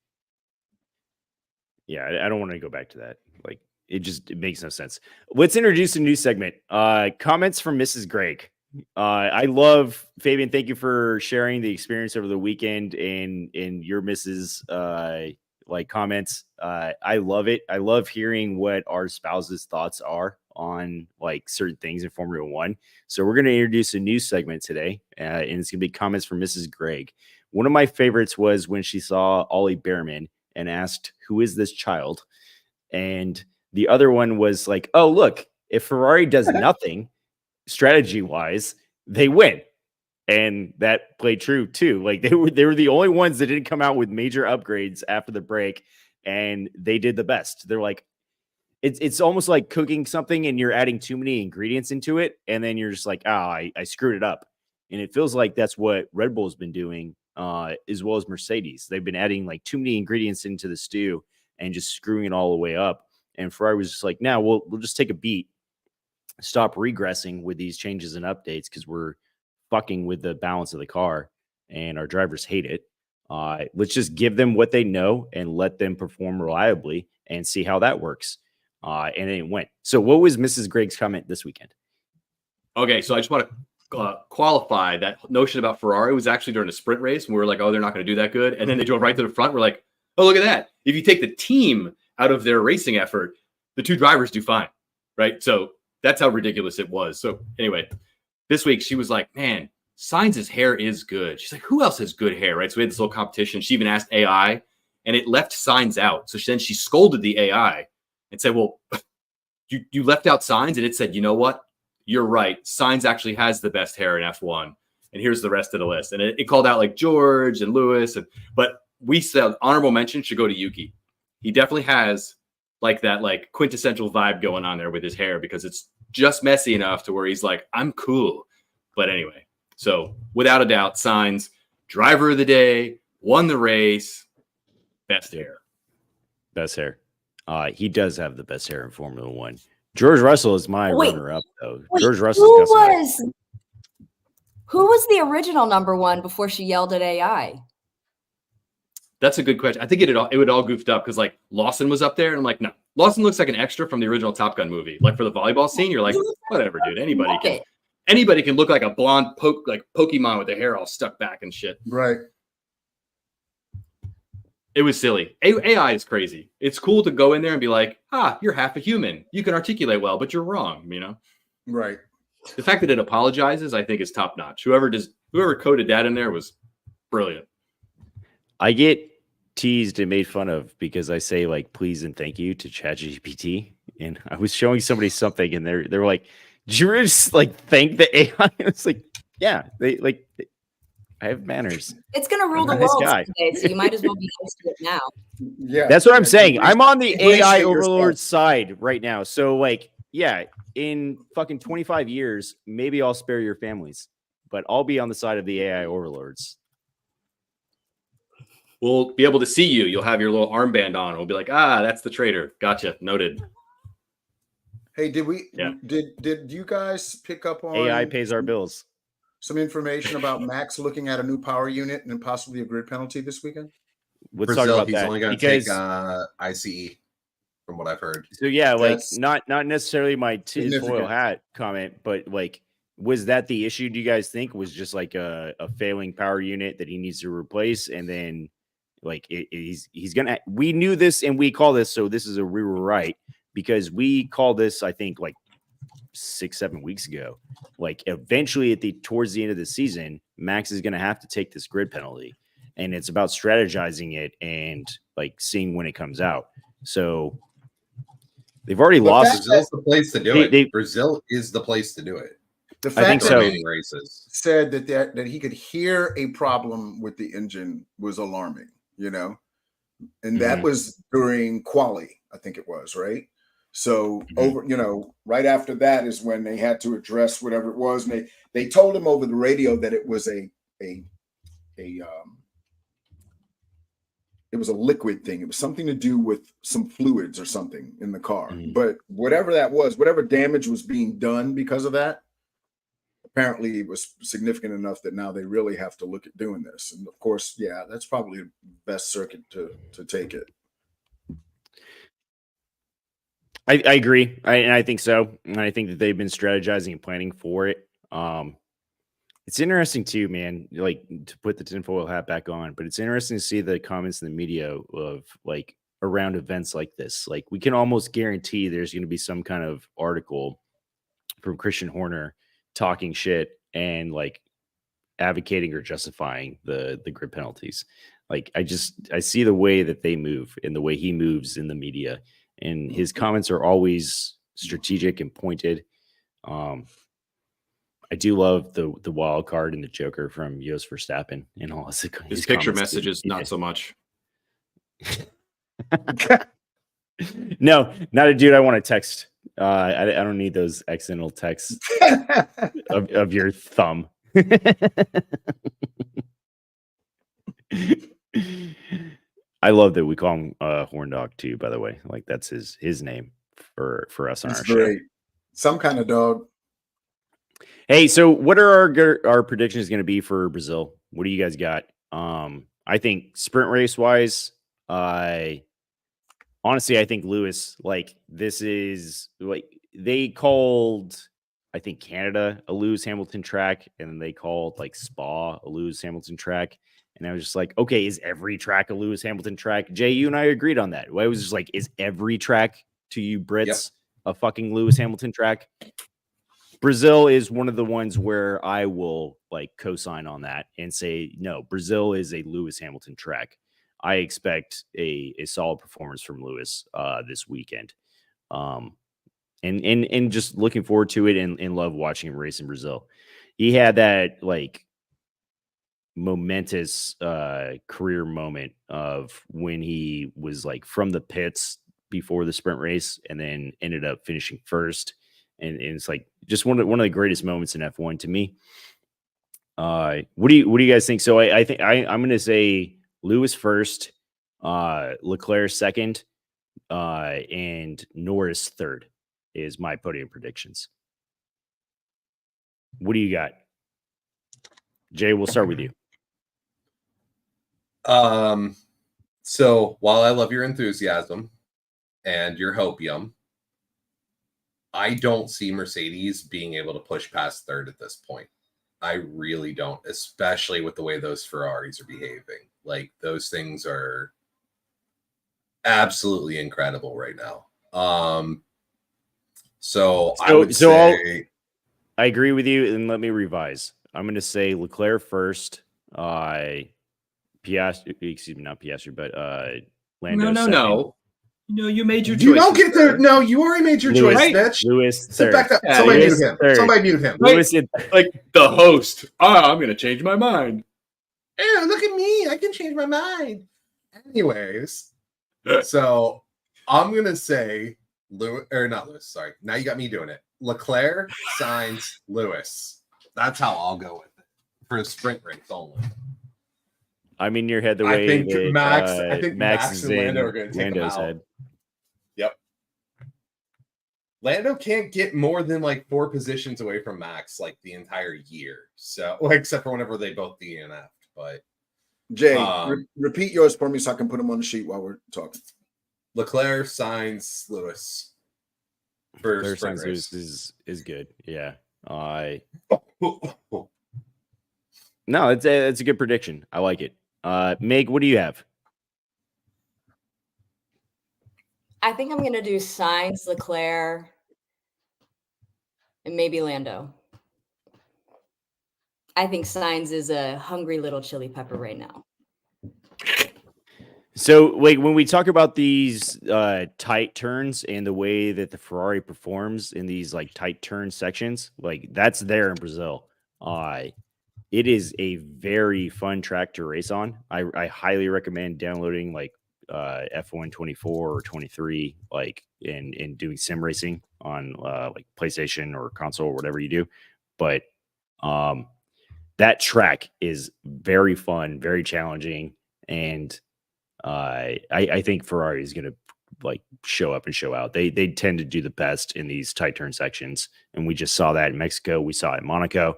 Yeah, I don't want to go back to that. Like it makes no sense. Let's introduce a new segment. Comments from Mrs. Greg. I love Fabian. Thank you for sharing the experience over the weekend and your Mrs. Like comments. I love it. I love hearing what our spouses' thoughts are on like certain things in Formula One. So we're going to introduce a new segment today, and it's going to be comments from Mrs. Greg. One of my favorites was when she saw Ollie Behrman and asked, "Who is this child?" And the other one was like, "Oh, look, if Ferrari does nothing strategy-wise, they win." And that played true too. Like they were the only ones that didn't come out with major upgrades after the break, and they did the best. They're like, it's almost like cooking something and you're adding too many ingredients into it, and then you're just like, I screwed it up. And it feels like that's what Red Bull's been doing, as well as Mercedes. They've been adding like too many ingredients into the stew and just screwing it all the way up. And Ferrari was just like, "No, we'll just take a beat, stop regressing with these changes and updates because we're fucking with the balance of the car, and our drivers hate it. Let's just give them what they know and let them perform reliably and see how that works." And it went. So, what was Mrs. Gregg's comment this weekend? Okay, so I just want to qualify that notion about Ferrari was actually during a sprint race when we were like, oh, they're not going to do that good. And then they drove right to the front. We're like, oh, look at that. If you take the team out of their racing effort, the two drivers do fine, right? So that's how ridiculous it was. So anyway, this week she was like, man, Sainz's hair is good. She's like, who else has good hair, right? So we had this little competition. She even asked AI, and it left Sainz out. So then she scolded the AI and said, well, you left out Sainz, and it said, you know what? You're right. Sainz actually has the best hair in F1. And here's the rest of the list. And it called out like George and Lewis. But we said honorable mention should go to Yuki. He definitely has like that like quintessential vibe going on there with his hair because it's just messy enough to where he's like, I'm cool. But anyway, so without a doubt, Sainz, driver of the day, won the race, best hair. Best hair. He does have the best hair in Formula One. George Russell is my runner-up, though. George Russell. Who was the original number one before she yelled at AI? That's a good question. I think it would all goofed up because like Lawson was up there, and I'm like, no, Lawson looks like an extra from the original Top Gun movie. Like for the volleyball scene, you're like, whatever, dude. Anybody can look like a blonde Pokemon with their hair all stuck back and shit. Right. It was silly. AI is crazy. It's cool to go in there and be like, you're half a human. You can articulate well, but you're wrong, you know? Right. The fact that it apologizes, I think, is top notch. Whoever coded that in there was brilliant. I get teased and made fun of because I say like please and thank you to ChatGPT. And I was showing somebody something and they were like, did you really just like thank the AI? It's like, yeah, I have manners. It's going to rule the Nice world guy. today, so you might as well be used to it now. Yeah. That's what I'm saying. I'm on the Appreciate AI yourself. overlord side right now. So like, yeah, in fucking 25 years, maybe I'll spare your families, but I'll be on the side of the AI overlords. We'll be able to see you. You'll have your little armband on. We'll be like, that's the traitor. Gotcha. Noted. Hey, did we? Yeah. Did you guys pick up on AI pays our bills. some information about Max looking at a new power unit and possibly a grid penalty this weekend? Let's Brazil, talk about he's that only going to because take ICE, from what I've heard. so yeah, like That's not necessarily my tinfoil significant. hat comment, but like, was that the issue? Do you guys think was just like a failing power unit that he needs to replace, and then like he's gonna? We knew this and we call this, so this is a we were right because we called this I think like 6-7 weeks ago. Like eventually towards the end of the season, Max is gonna have to take this grid penalty, and it's about strategizing it and like seeing when it comes out. So they've already lost. Brazil's the place to do it. Brazil is the place to do it. The I fact think that so. Remaining races. said that he could hear a problem with the engine was alarming, you know, and that was during quali, I think it was, right? So over, you know, right after that is when they had to address whatever it was, and they told him over the radio that it was it was a liquid thing. It was something to do with some fluids or something in the car. But whatever that was, whatever damage was being done because of that, apparently it was significant enough that now they really have to look at doing this. And of course, yeah, that's probably the best circuit to take it. I agree. I think so. And I think that they've been strategizing and planning for it. It's interesting too, man, like to put the tinfoil hat back on, but it's interesting to see the comments in the media of like around events like this. Like we can almost guarantee there's going to be some kind of article from Christian Horner talking shit and like advocating or justifying the grid penalties. Like I see the way that they move and the way he moves in the media, and his comments are always strategic and pointed. I do love the wild card and the Joker from Jos Verstappen and all his picture messages, not so much. No, not a dude I want to text. I don't need those accidental texts of your thumb. I love that we call him Horn Dog too. By the way, like that's his name for us on That's our show. great. Some kind of dog. Hey, so what are our predictions going to be for Brazil? What do you guys got? I think sprint race wise, honestly, I think Lewis, like this is like they called, I think Canada a Lewis Hamilton track, and then they called like Spa a Lewis Hamilton track. And I was just like, okay, is every track a Lewis Hamilton track? Jay, you and I agreed on that. I was just like, is every track to you Brits a fucking Lewis Hamilton track? Brazil is one of the ones where I will like co-sign on that and say, no, Brazil is a Lewis Hamilton track. I expect a solid performance from Lewis this weekend. And just looking forward to it and love watching him race in Brazil. He had that like momentous career moment of when he was like from the pits before the sprint race and then ended up finishing first. And it's like just one of the greatest moments in F1 to me. What do you guys think? So I think I'm going to say Lewis first, Leclerc second, and Norris third is my podium predictions. What do you got? Jay, we'll start with you. So while I love your enthusiasm and your hopium, I don't see Mercedes being able to push past third at this point. I really don't, especially with the way those Ferraris are behaving. Like those things are absolutely incredible right now. So I would say I agree with you, and let me revise. I'm going to say Leclerc first, Piastri, excuse me, not Piastri, but Lando second. No, you made your choice. You don't get to. No, you already made your choice, bitch. Lewis Sit third. back up. Yeah, Somebody Lewis mute him. third. Somebody mute him. Lewis in Like the host. I'm going to change my mind. Yeah, look at me. I can change my mind. Anyways, so I'm gonna say Lewis or not Lewis. Sorry, now you got me doing it. Leclerc signs Lewis. That's how I'll go with it for a sprint race only. I'm in your head the I way think that Max is and Lando in are going to take him Lando's out. head. Yep. Lando can't get more than like 4 positions away from Max like the entire year. So, well, except for whenever they both DNF'd. But Jay, repeat yours for me so I can put them on the sheet while we're talking. Leclerc signs Lewis for Leclerc sprint signs race. Lewis is good. Yeah. No, it's a good prediction. I like it. Meg, what do you have? I think I'm going to do Sainz, Leclerc, and maybe Lando. I think Sainz is a hungry little chili pepper right now. So, like, when we talk about these tight turns and the way that the Ferrari performs in these like tight turn sections, like that's there in Brazil. It is a very fun track to race on. I highly recommend downloading like F1 24 or 23, like in doing sim racing on like PlayStation or console or whatever you do. But that track is very fun, very challenging, and I think Ferrari is going to like show up and show out. They tend to do the best in these tight turn sections, and we just saw that in Mexico. We saw it in Monaco.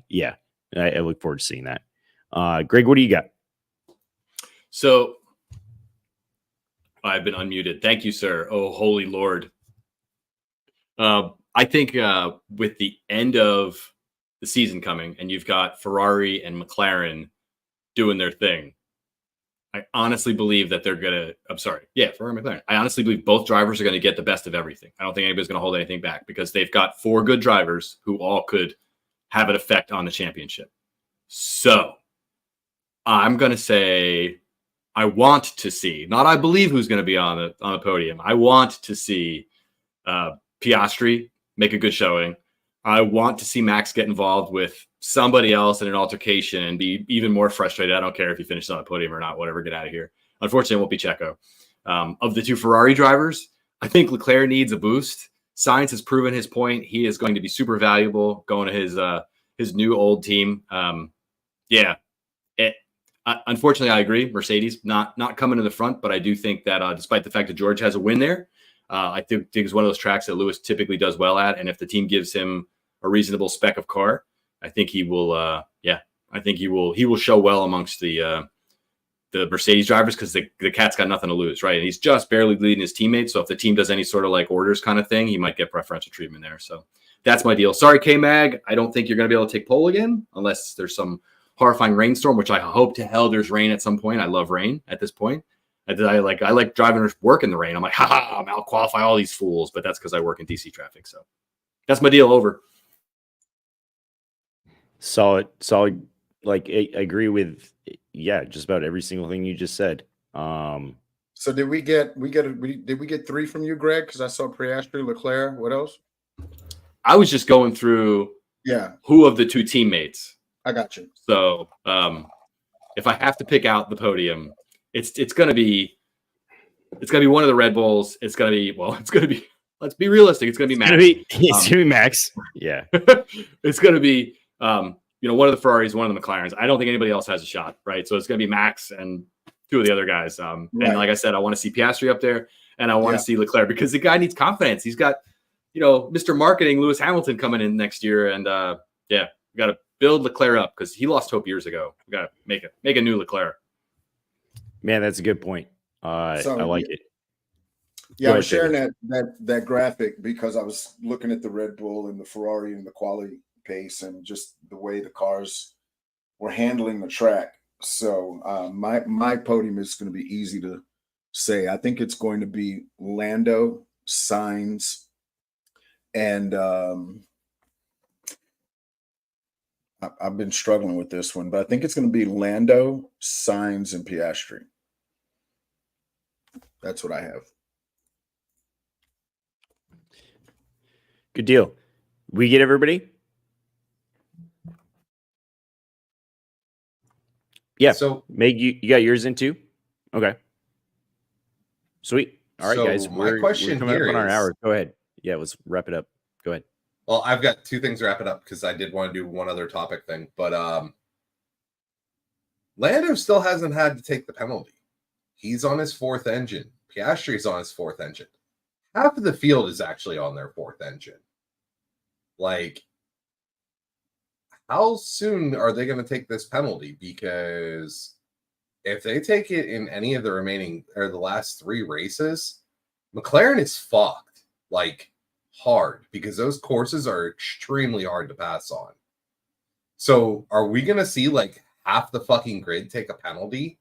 Yeah, I look forward to seeing that. Greg, what do you got? So I've been unmuted. Thank you, sir. Oh, holy Lord. I think with the end of the season coming, and you've got Ferrari and McLaren doing their thing, I honestly believe that they're going to, Ferrari and McLaren. I honestly believe both drivers are going to get the best of everything. I don't think anybody's going to hold anything back because they've got 4 good drivers who all could have an effect on the championship. So I'm going to say I want to see, not I believe who's going to be on the podium. I want to see Piastri make a good showing. I want to see Max get involved with somebody else in an altercation and be even more frustrated. I don't care if he finishes on the podium or not, whatever, get out of here. Unfortunately, it won't be Checo. Of the 2 Ferrari drivers, I think Leclerc needs a boost. Sainz has proven his point. He is going to be super valuable going to his new old team. Unfortunately, I agree. Mercedes not coming to the front, but I do think that despite the fact that George has a win there, I think it's one of those tracks that Lewis typically does well at. And if the team gives him a reasonable spec of car, I think he will. I think he will show well amongst the Mercedes drivers because the cat's got nothing to lose, right? And he's just barely leading his teammates. So if the team does any sort of like orders kind of thing, he might get preferential treatment there. So that's my deal. Sorry, K-Mag. I don't think you're going to be able to take pole again unless there's some horrifying rainstorm, which I hope to hell there's rain at some point. I love rain at this point. I like driving or work in the rain. I'm like, I'll qualify all these fools, but that's because I work in DC traffic. So that's my deal. Over. Solid. Like I agree with just about every single thing you just said. So did we get 3 from you, Greg? Because I saw Piastri, Leclerc. What else? I was just going through who of the two teammates. I got you. So if I have to pick out the podium, it's gonna be one of the Red Bulls. It's gonna be let's be realistic. It's gonna be Max. It's gonna be Max. Yeah. It's gonna be one of the Ferraris, one of the McLarens. I don't think anybody else has a shot, right? So it's gonna be Max and 2 of the other guys. And like I said, I want to see Piastri up there and I want to see Leclerc because the guy needs confidence. He's got, Mr. Marketing, Lewis Hamilton coming in next year. And we got to build Leclerc up because he lost hope years ago. We got to make a new Leclerc. Man, that's a good point. I like it. Yeah, I was sharing that graphic because I was looking at the Red Bull and the Ferrari and the quality pace and just the way the cars were handling the track. So my podium is going to be easy to say. I think it's going to be Lando, Sainz, and I've been struggling with this one, but I think it's going to be Lando, Sainz, and Piastri. That's what I have. Good deal. We get everybody? Yeah. So Meg, you got yours in too? Okay. Sweet. All right, So guys. my question coming here up on our is- hour. Go ahead. Yeah, let's wrap it up. Go ahead. Well, I've got 2 things to wrap it up because I did want to do one other topic thing, but Lando still hasn't had to take the penalty. He's on his 4th engine. Piastri's on his 4th engine. Half of the field is actually on their 4th engine. Like, how soon are they going to take this penalty? Because if they take it in any of the remaining or the last 3 races, McLaren is fucked. Like, hard, because those courses are extremely hard to pass on. So are we going to see like half the fucking grid take a penalty?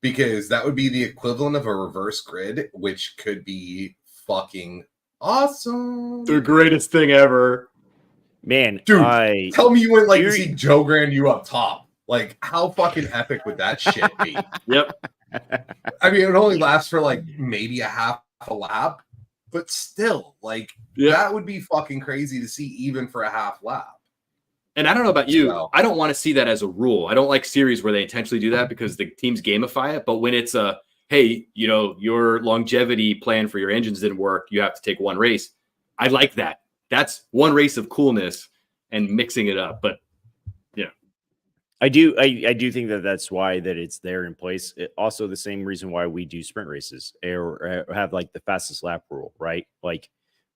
Because that would be the equivalent of a reverse grid, which could be fucking awesome. The greatest thing ever. Man, Dude, tell me you wouldn't like to You're- see Joe Grand you up top. Like, how fucking epic would that shit be? Yep. I mean, it only lasts for like maybe a half a lap, but still, like, that would be fucking crazy to see even for a half lap. And I don't know about you. So- I don't want to see that as a rule. I don't like series where they intentionally do that because the teams gamify it. But when it's hey, your longevity plan for your engines didn't work, you have to take 1 race. I like that. That's 1 race of coolness and mixing it up. But I do think that that's why that it's there in place. Also, the same reason why we do sprint races or have like the fastest lap rule, right? Like,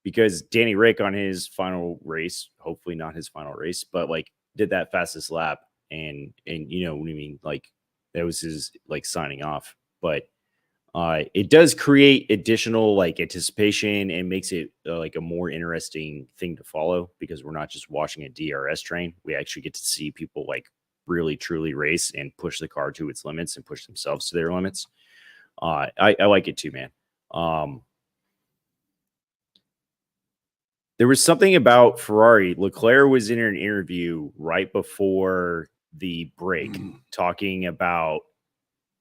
because Danny Rick on his final race, hopefully not his final race, but like did that fastest lap, and you know what I mean? Like that was his like signing off. But it does create additional like anticipation and makes it like a more interesting thing to follow because we're not just watching a DRS train. We actually get to see people like really truly race and push the car to its limits and push themselves to their limits. I like it too, man. There was something about Ferrari. Leclerc was in an interview right before the break talking about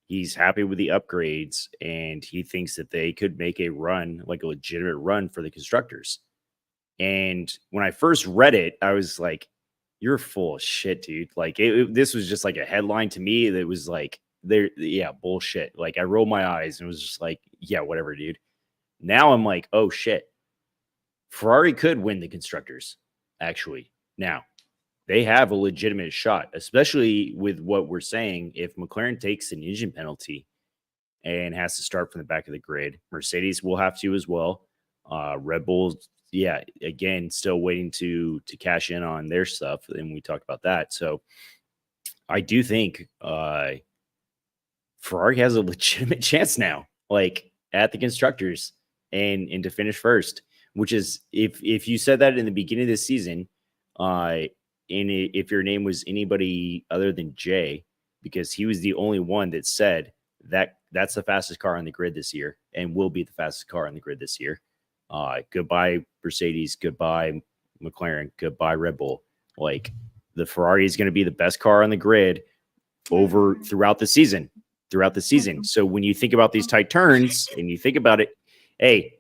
he's happy with the upgrades and he thinks that they could make a run, like a legitimate run for the constructors. And when I first read it, I was like, you're full of shit, dude. Like this was just like a headline to me that was like, bullshit. Like I rolled my eyes and was just like, yeah, whatever, dude. Now I'm like, oh shit. Ferrari could win the constructors, actually, now. they have a legitimate shot, especially with what we're saying. If McLaren takes an engine penalty and has to start from the back of the grid, Mercedes will have to as well. Red Bull, yeah, again, still waiting to cash in on their stuff, and we talked about that. So I do think Ferrari has a legitimate chance now, like at the constructors and to finish first. Which is, if you said that in the beginning of the season, if your name was anybody other than Jay, because he was the only one that said that that's the fastest car on the grid this year and will be the fastest car on the grid this year. Goodbye Mercedes, goodbye McLaren, goodbye Red Bull. Like, the Ferrari is going to be the best car on the grid throughout the season. So when you think about these tight turns and you think about it, hey,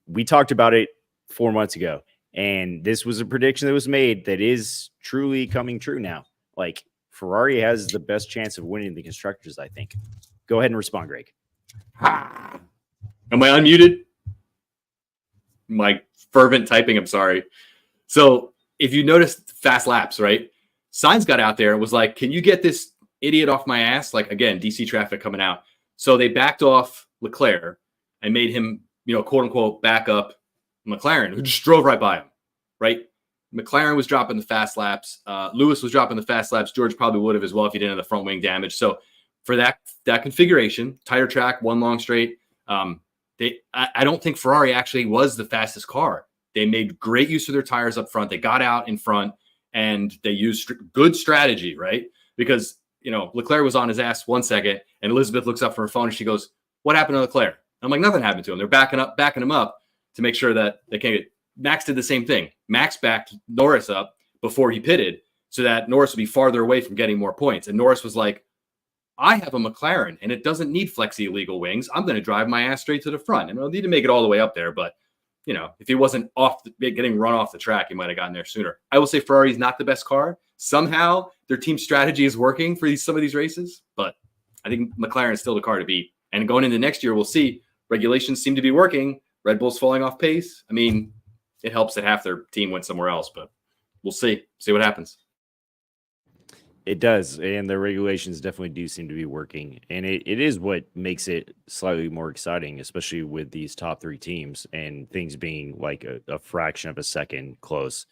we talked about it 4 months ago, and this was a prediction that was made that is truly coming true now. Like, Ferrari has the best chance of winning the constructors, I think. Go ahead and respond, Greg. Am I unmuted? My fervent typing, I'm sorry. So if you noticed fast laps, right? Sainz got out there and was like, can you get this idiot off my ass? Like, again, DC traffic coming out. So they backed off Leclerc and made him, quote unquote, back up McLaren, who just drove right by him, right? McLaren was dropping the fast laps. Lewis was dropping the fast laps. George probably would have as well if he didn't have the front wing damage. So for that configuration, tighter track, one long straight, I don't think Ferrari actually was the fastest car. They made great use of their tires up front. They got out in front and they used good strategy, right? Because, Leclerc was on his ass 1 second and Elizabeth looks up from her phone and she goes, what happened to Leclerc? I'm like, nothing happened to him. They're backing him up to make sure that they can't get. Max did the same thing. Max backed Norris up before he pitted so that Norris would be farther away from getting more points. And Norris was like, I have a McLaren and it doesn't need flexi illegal wings. I'm going to drive my ass straight to the front. And I'll need to make it all the way up there. But, if he wasn't getting run off the track, he might have gotten there sooner. I will say Ferrari's not the best car. Somehow their team strategy is working for some of these races. But I think McLaren is still the car to beat. And going into next year, we'll see. Regulations seem to be working. Red Bull's falling off pace. I mean, it helps that half their team went somewhere else, but we'll see what happens. It does, and the regulations definitely do seem to be working, and it is what makes it slightly more exciting, especially with these top three teams and things being like a fraction of a second close.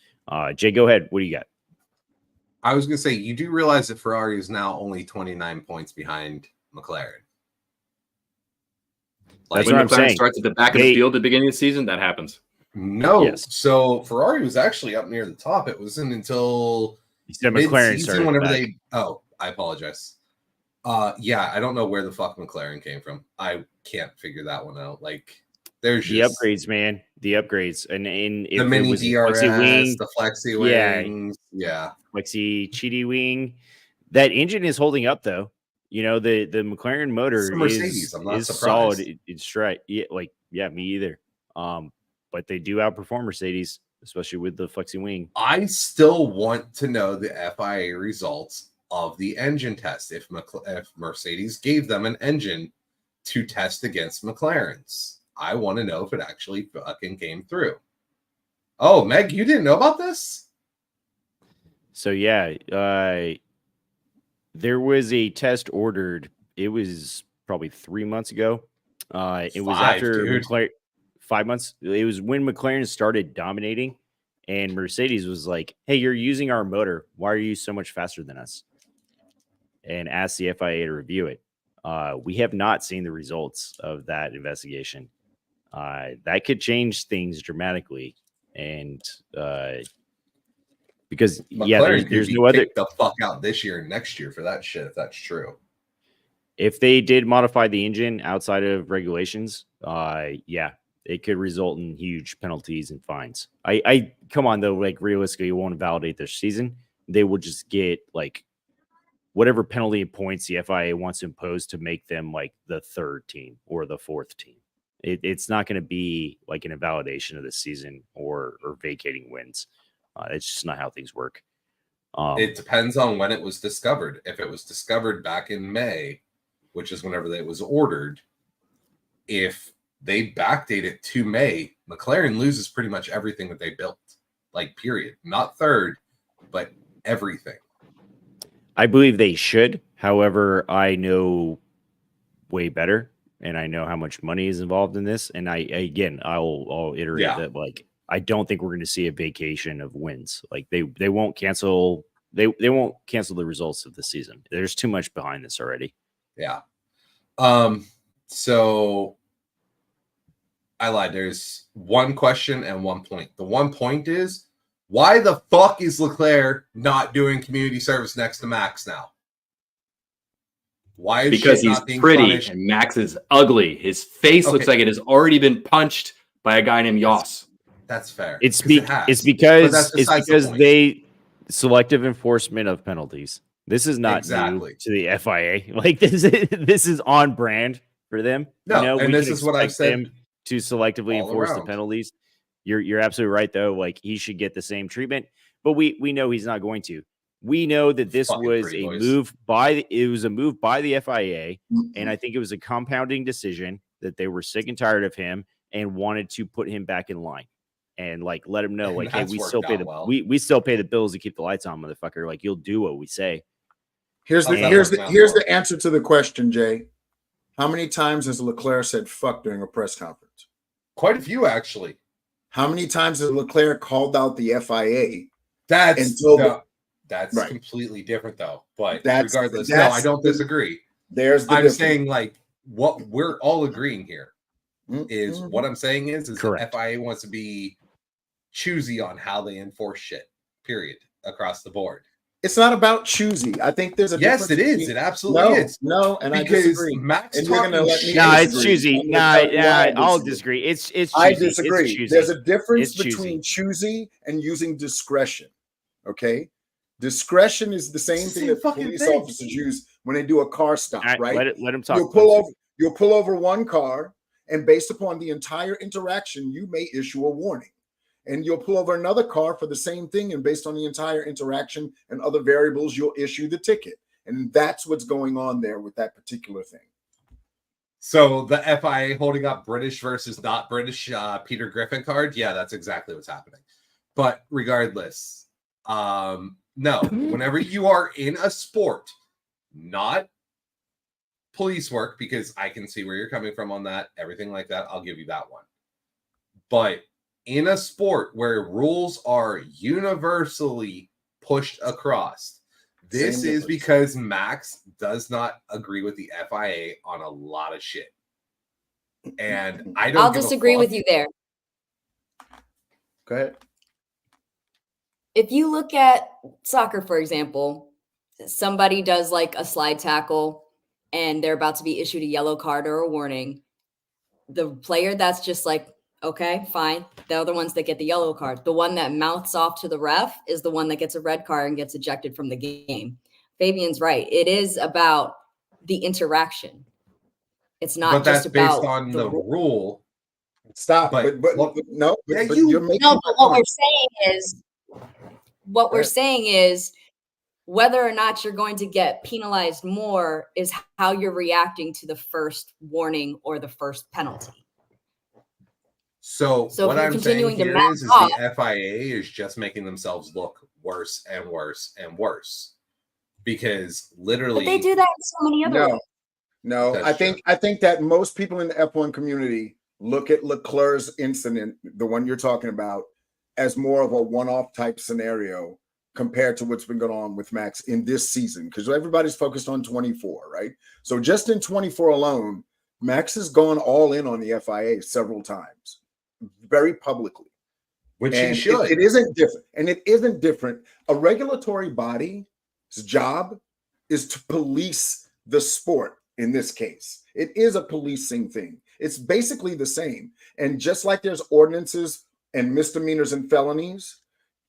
Jay, go ahead. What do you got? I was going to say, you do realize that Ferrari is now only 29 points behind McLaren. That's when what I'm McLaren saying. starts at the back of the field at the beginning of the season, that happens. No. Yes. So Ferrari was actually up near the top. It wasn't until You said McLaren mid-season started whenever back. they. Oh, I apologize. Yeah, I don't know where the fuck McLaren came from. I can't figure that one out. Like, there's The just upgrades, man. The upgrades, and the if it mini was DRS, flexi wing, the flexi Yeah. wings. Yeah. flexi cheaty wing, that engine is holding up though. The McLaren motor It's a Mercedes. I'm not is surprised. solid. It's right. Yeah, me either. But they do outperform Mercedes, especially with the flexi wing. I still want to know the FIA results of the engine test. If Mercedes gave them an engine to test against McLaren's, I want to know if it actually fucking came through. Oh, Meg, you didn't know about this? So yeah, there was a test ordered. It was probably 3 months ago. It was 5, after dude. McLaren. 5 months. It was when McLaren started dominating, and Mercedes was like, "Hey, you're using our motor. Why are you so much faster than us?" And asked the FIA to review it. We have not seen the results of that investigation. That could change things dramatically, and because McLaren there's could be no other. kicked the fuck out this year and next year for that shit, if that's true. If they did modify the engine outside of regulations, it could result in huge penalties and fines. I come on though, like realistically, it won't validate their season. They will just get like whatever penalty and points the FIA wants to impose to make them like the third team or the fourth team. It's not going to be like an invalidation of the season or vacating wins. It's just not how things work. It depends on when it was discovered. If it was discovered back in May, which is whenever it was ordered, if they backdate it to May, McLaren loses pretty much everything that they built. Like, period. Not third, but everything. I believe they should. However, I know way better, and I know how much money is involved in this. And I'll iterate Yeah. that, like, I don't think we're going to see a vacation of wins. Like they won't cancel. They won't cancel the results of the season. There's too much behind this already. Yeah. So I lied. There's one question and 1 point. The 1 point is, why the fuck is Leclerc not doing community service next to Max now? Why is Because shit he's not being pretty punished? and Max is ugly. His face looks Okay. like it has already been punched by a guy named Yoss. That's fair. It's 'Cause it has. it's But because that's it's besides the because point. they selective enforcement of penalties. This is not Exactly. new to the FIA. Like this is on brand for them. No, and we this can is what I've expect said them to selectively all enforce the around. penalties. You're absolutely right though. Like he should get the same treatment, but we know he's not going to. We know that this Fucking was pretty a boys. move by the FIA, and I think it was a compounding decision that they were sick and tired of him and wanted to put him back in line and like let him know, And like, hey, that's we worked still pay out the well. we still pay the bills to keep the lights on, motherfucker. Like you'll do what we say. Here's the How's that here's working the out here's for the answer to the question, Jay. How many times has Leclerc said "fuck" during a press conference? Quite a few, actually. How many times has Leclerc called out the FIA? That's Until that's Right. completely different, though. But That's- regardless, that's no, I don't the- disagree. There's the I'm difference. saying, like, what we're all agreeing here is Mhm. what I'm saying is Correct. the FIA wants to be choosy on how they enforce shit, period, across the board. It's not about choosy. I think there's a Yes, difference it is. between- It absolutely is. No, and I Because disagree. Max And you're gonna talking let me shit. No, it's disagree. choosy. I'm gonna tell you why I I'll disagree. disagree. It's I choosy. disagree. It's choosy. There's a difference It's choosy. between choosy and using discretion. Okay, discretion is the same It's the thing same that fucking police thing. officers use when they do a car stop. All right, Right? let him talk. You'll pull over one car, and based upon the entire interaction, you may issue a warning. And you'll pull over another car for the same thing, and based on the entire interaction and other variables, you'll issue the ticket. And that's what's going on there with that particular thing. So the FIA holding up British versus not British Peter Griffin card. Yeah, that's exactly what's happening. But regardless, no, whenever you are in a sport, not police work, because I can see where you're coming from on that, everything like that, I'll give you that one. But in a sport where rules are universally pushed across, this Same is difference. because Max does not agree with the FIA on a lot of shit. And I don't I'll give a disagree fuck. with you there. Go ahead. If you look at soccer, for example, somebody does like a slide tackle and they're about to be issued a yellow card or a warning. The player that's just like, okay, fine. They're the ones that get the yellow card. The one that mouths off to the ref is the one that gets a red card and gets ejected from the game. Fabian's right. It is about the interaction. It's not But that's just based about on the rule. rule. Stop. But- But well, no, yeah, but you- you're making No, my but what point. we're saying is whether or not you're going to get penalized more is how you're reacting to the first warning or the first penalty. So, So if what you're I'm saying continuing to here mouth is off- the FIA is just making themselves look worse and worse and worse. Because literally, But they do that in so many other ways. No, That's I think that most people in the F1 community look at Leclerc's incident, the one you're talking about, as more of a one-off type scenario compared to what's been going on with Max in this season, because everybody's focused on 24, right? So just in 24 alone, Max has gone all in on the FIA several times, very publicly. which And he should. it isn't different. And it isn't different. A regulatory body's job is to police the sport in this case. It is a policing thing. It's basically the same. And just like there's ordinances and misdemeanors and felonies,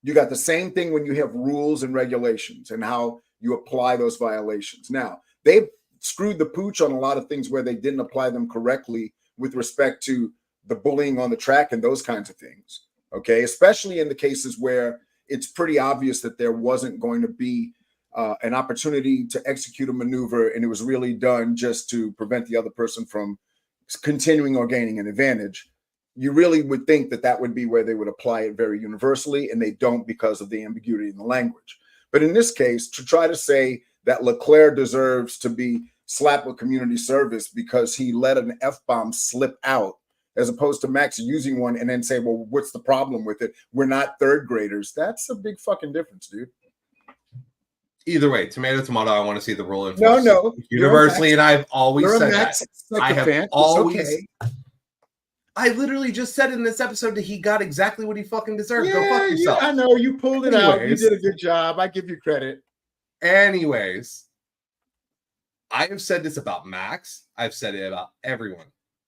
you got the same thing when you have rules and regulations and how you apply those violations. Now, they've screwed the pooch on a lot of things where they didn't apply them correctly with respect to the bullying on the track and those kinds of things. Okay, especially in the cases where it's pretty obvious that there wasn't going to be an opportunity to execute a maneuver and it was really done just to prevent the other person from continuing or gaining an advantage. You really would think that that would be where they would apply it very universally, and they don't because of the ambiguity in the language. But in this case, to try to say that Leclerc deserves to be slapped with community service because he let an F-bomb slip out, as opposed to Max using one and then say, well, what's the problem with it? We're not third graders. That's a big fucking difference, dude. Either way, tomato. I want to see the rule No, enforced no. universally, and I've always You're a said that. Max I have sycophant. It's always. okay. I literally just said in this episode that he got exactly what he fucking deserved. Go Yeah, fuck yourself. I know you pulled it out. You Anyways. did a good job. I give you credit. Anyways, I have said this about Max. I've said it about everyone.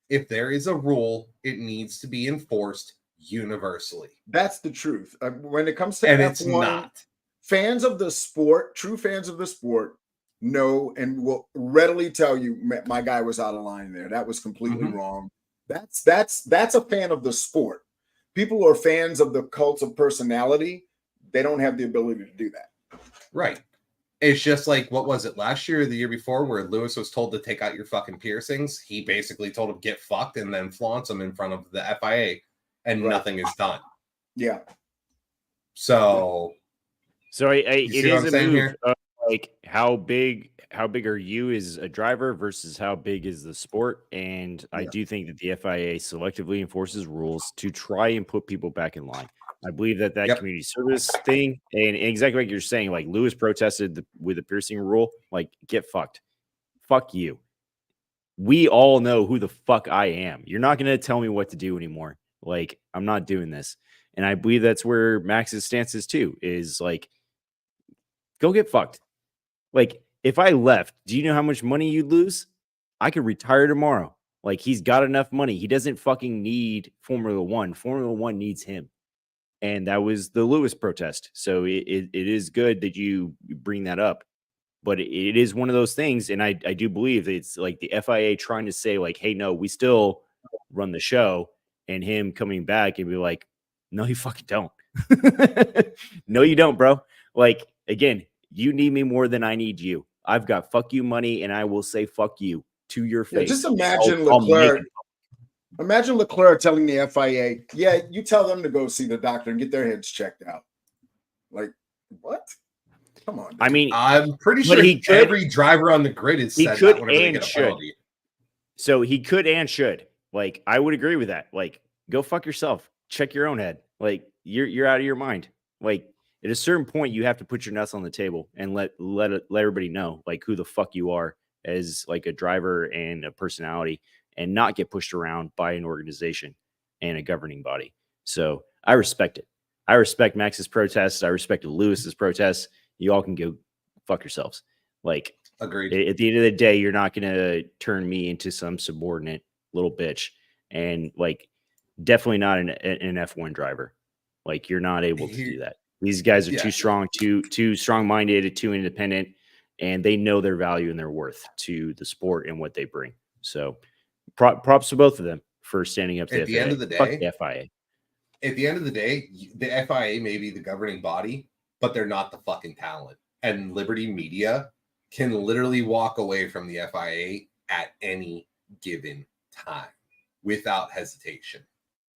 If there is a rule, it needs to be enforced universally. That's the truth. When it comes to And F1, it's not. fans of the sport, true fans of the sport, know and will readily tell you my guy was out of line there. That was completely Mhm. wrong. That's a fan of the sport. People who are fans of the cult of personality, they don't have the ability to do that. Right. It's just like, what was it, last year or the year before, where Lewis was told to take out your fucking piercings? He basically told him, get fucked, and then flaunts them in front of the FIA, and Right. nothing is done. Yeah. So, So You it see what is I'm a saying move here? of, like how big are you as a driver versus how big is the sport? And I Yeah. do think that the FIA selectively enforces rules to try and put people back in line. I believe that Yep. community service thing, and exactly like you're saying, like Lewis protested with the piercing rule, like get fucked. Fuck you. We all know who the fuck I am. You're not going to tell me what to do anymore. Like, I'm not doing this. And I believe that's where Max's stance is too, is like, go get fucked. Like, if I left, do you know how much money you'd lose? I could retire tomorrow. Like, he's got enough money. He doesn't fucking need Formula One. Formula One needs him. And that was the Lewis protest. So it is good that you bring that up. But it is one of those things. And I do believe that it's like the FIA trying to say, like, hey, no, we still run the show. And him coming back and be like, no, you fucking don't. No, you don't, bro. Like, again, you need me more than I need you. I've got fuck you money, and I will say fuck you to your Yeah, face. just imagine I'll make Leclerc. it. Imagine Leclerc telling the FIA, yeah, you tell them to go see the doctor and get their heads checked out. Like, what? Come on. I dude. mean, I'm pretty But sure he could- every driver on the grid has he said could that whenever they and get a should. penalty. so he could and should. Like, I would agree with that. Like, go fuck yourself. Check your own head. Like, you're out of your mind. Like, at a certain point, you have to put your nuts on the table and let everybody know like who the fuck you are as like a driver and a personality, and not get pushed around by an organization and a governing body. So I respect it. I respect Max's protests. I respect Lewis's protests. You all can go fuck yourselves. Like, Agreed. at the end of the day, you're not going to turn me into some subordinate little bitch. And like, definitely not an F1 driver. Like, you're not able to do that. These guys are Yeah. too strong, too strong-minded, too independent, and they know their value and their worth to the sport and what they bring. So props to both of them for standing up to At the end of the Fuck day, the FIA. At the end of the day, the FIA may be the governing body, but they're not the fucking talent. And Liberty Media can literally walk away from the FIA at any given time without hesitation.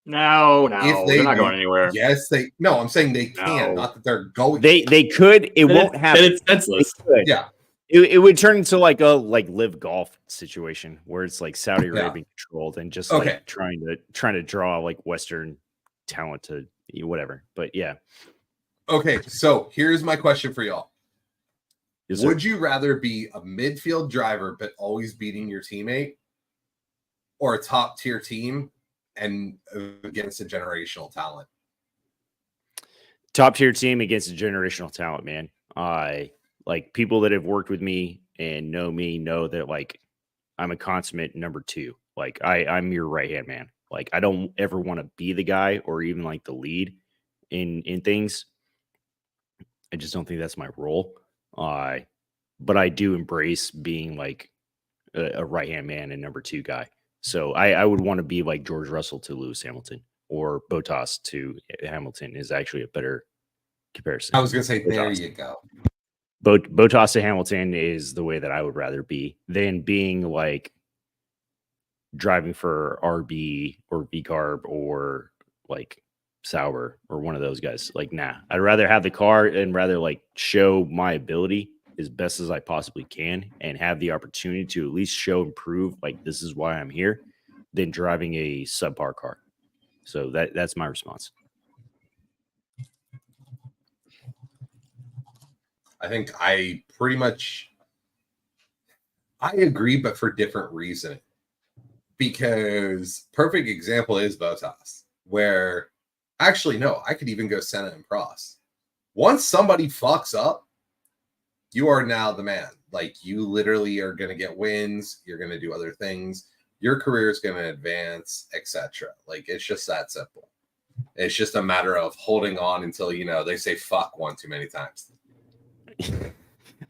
No, If they they're not do- going anywhere. Yes, I'm saying they can, No. not that they're going. They could. It Then won't it's- happen. then it's senseless. They could. Yeah. It would turn into like a live golf situation where it's like Saudi Yeah. Arabia controlled and just Okay. like trying to draw like Western talent to whatever. But yeah. Okay, so here's my question for y'all. Yes, sir. Would you rather be a midfield driver but always beating your teammate, or a top tier team and against a generational talent? Top tier team against a generational talent, man. Like, people that have worked with me and know me know that like I'm a consummate number two. Like, I'm your right hand man. Like, I don't ever want to be the guy or even like the lead in things. I just don't think that's my role. But I do embrace being like a right hand man and number two guy. So I would want to be like George Russell to Lewis Hamilton, or Bottas to Hamilton is actually a better comparison. I was gonna say, there Bottas. you go. Bottas to Hamilton is the way that I would rather be than being like driving for RB or VCarb or like Sauber or one of those guys. Like, nah, I'd rather have the car and rather like show my ability as best as I possibly can and have the opportunity to at least show and prove like this is why I'm here than driving a subpar car. So that's my response. I think I agree, but for different reasoning. Because perfect example is Bottas, where actually, no, I could even go Senna and Prost. Once somebody fucks up, you are now the man. Like, you literally are going to get wins. You're going to do other things. Your career is going to advance, etc. Like, it's just that simple. It's just a matter of holding on until, they say fuck one too many times.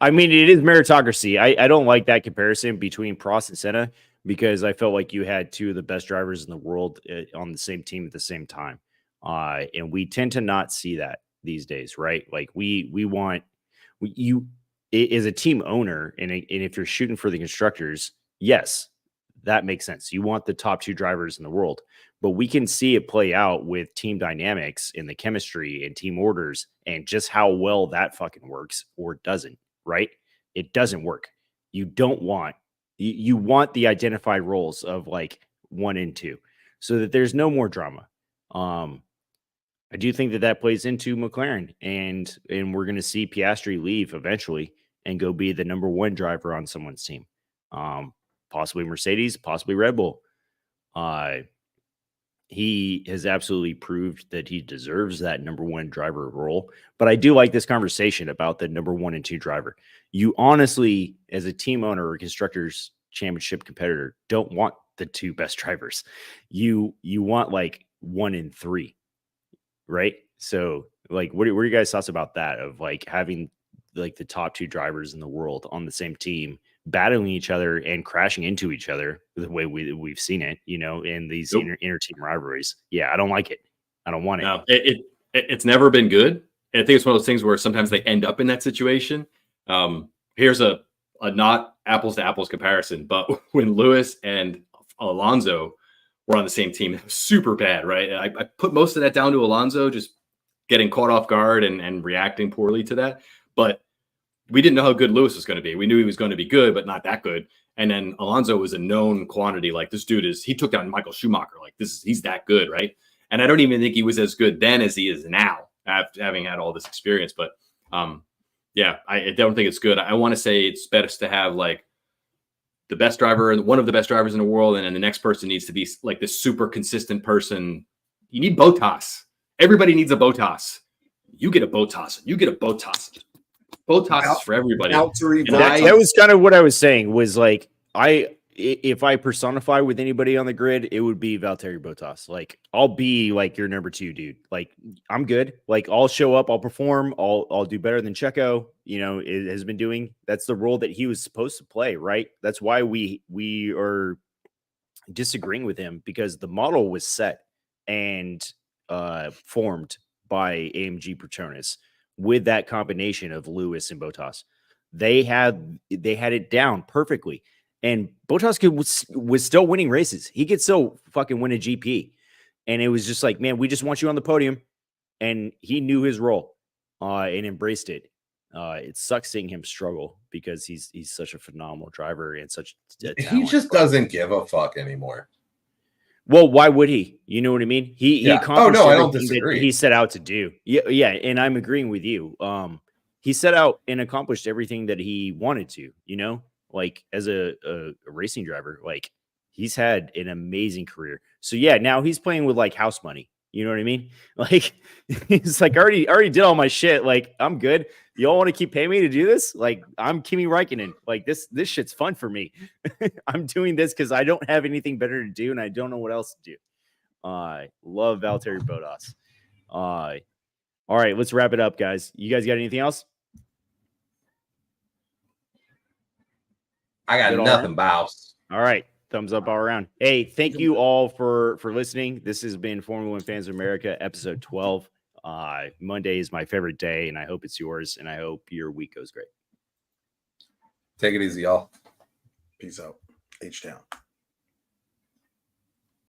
I mean, it is meritocracy. I don't like that comparison between Prost and Senna because I felt like you had two of the best drivers in the world on the same team at the same time. And we tend to not see that these days, right? Like we want you as a team owner, and if you're shooting for the constructors, yes, that makes sense. You want the top two drivers in the world, but we can see it play out with team dynamics and the chemistry and team orders and just how well that fucking works or doesn't, right? It doesn't work. You don't want, you want the identified roles of like 1 and 2 so that there's no more drama. I do think that plays into McLaren and we're going to see Piastri leave eventually and go be the number 1 driver on someone's team. Possibly Mercedes, possibly Red Bull. He has absolutely proved that he deserves that number 1 driver role. But I do like this conversation about the number 1 and 2 driver. You honestly, as a team owner or constructors championship competitor, don't want the 2 best drivers. You want like 1 and 3, right? So like, what are you guys' thoughts about that? Of like having like the top 2 drivers in the world on the same team, battling each other and crashing into each other the way we've seen it, in these inter team rivalries. Yeah, I don't like it. I don't want it. No, it's never been good. And I think it's one of those things where sometimes they end up in that situation. Here's a not apples to apples comparison, but when Lewis and Alonso were on the same team, it was super bad, right? I put most of that down to Alonso just getting caught off guard and reacting poorly to that. But we didn't know how good Lewis was going to be. We knew he was going to be good, but not that good. And then Alonso was a known quantity. Like, this dude he took down Michael Schumacher. Like, he's that good, right? And I don't even think he was as good then as he is now, after having had all this experience. But yeah, I don't think it's good. I want to say it's best to have like the best driver, one of the best drivers in the world, and then the next person needs to be like this super consistent person. You need Bottas. Everybody needs a Bottas. You get a Bottas. You get a Bottas. Bottas is for everybody. That was kind of what I was saying, was like, if I personify with anybody on the grid, it would be Valtteri Bottas. Like, I'll be like your number 2 dude. Like, I'm good. Like, I'll show up, I'll perform, I'll do better than Checo, it has been doing. That's the role that he was supposed to play, right? That's why we are disagreeing with him, because the model was set and formed by AMG Petronas with that combination of Lewis and Bottas. They had it down perfectly. And Bottas was still winning races. He could still fucking win a GP. And it was just like, man, we just want you on the podium. And he knew his role and embraced it. It sucks seeing him struggle because he's such a phenomenal driver and such a talent. He just doesn't give a fuck anymore. Well, why would he? You know what I mean? He accomplished I don't everything disagree. that he set out to do. Yeah, and I'm agreeing with you. He set out and accomplished everything that he wanted to, like as a racing driver. Like, he's had an amazing career. So yeah, now he's playing with like house money. You know what I mean? Like, he's like, I already did all my shit. Like, I'm good. Y'all want to keep paying me to do this? Like, I'm Kimi Räikkönen. Like, this shit's fun for me. I'm doing this because I don't have anything better to do and I don't know what else to do. Love Valtteri Bottas. All right, let's wrap it up, guys. You guys got anything else? I got Good all nothing, around? Bouse. All right. Thumbs up all around. Hey, thank you all for listening. This has been Formula One Fans of America, episode 12. Monday is my favorite day, and I hope it's yours, and I hope your week goes great. Take it easy, y'all. Peace out. H down.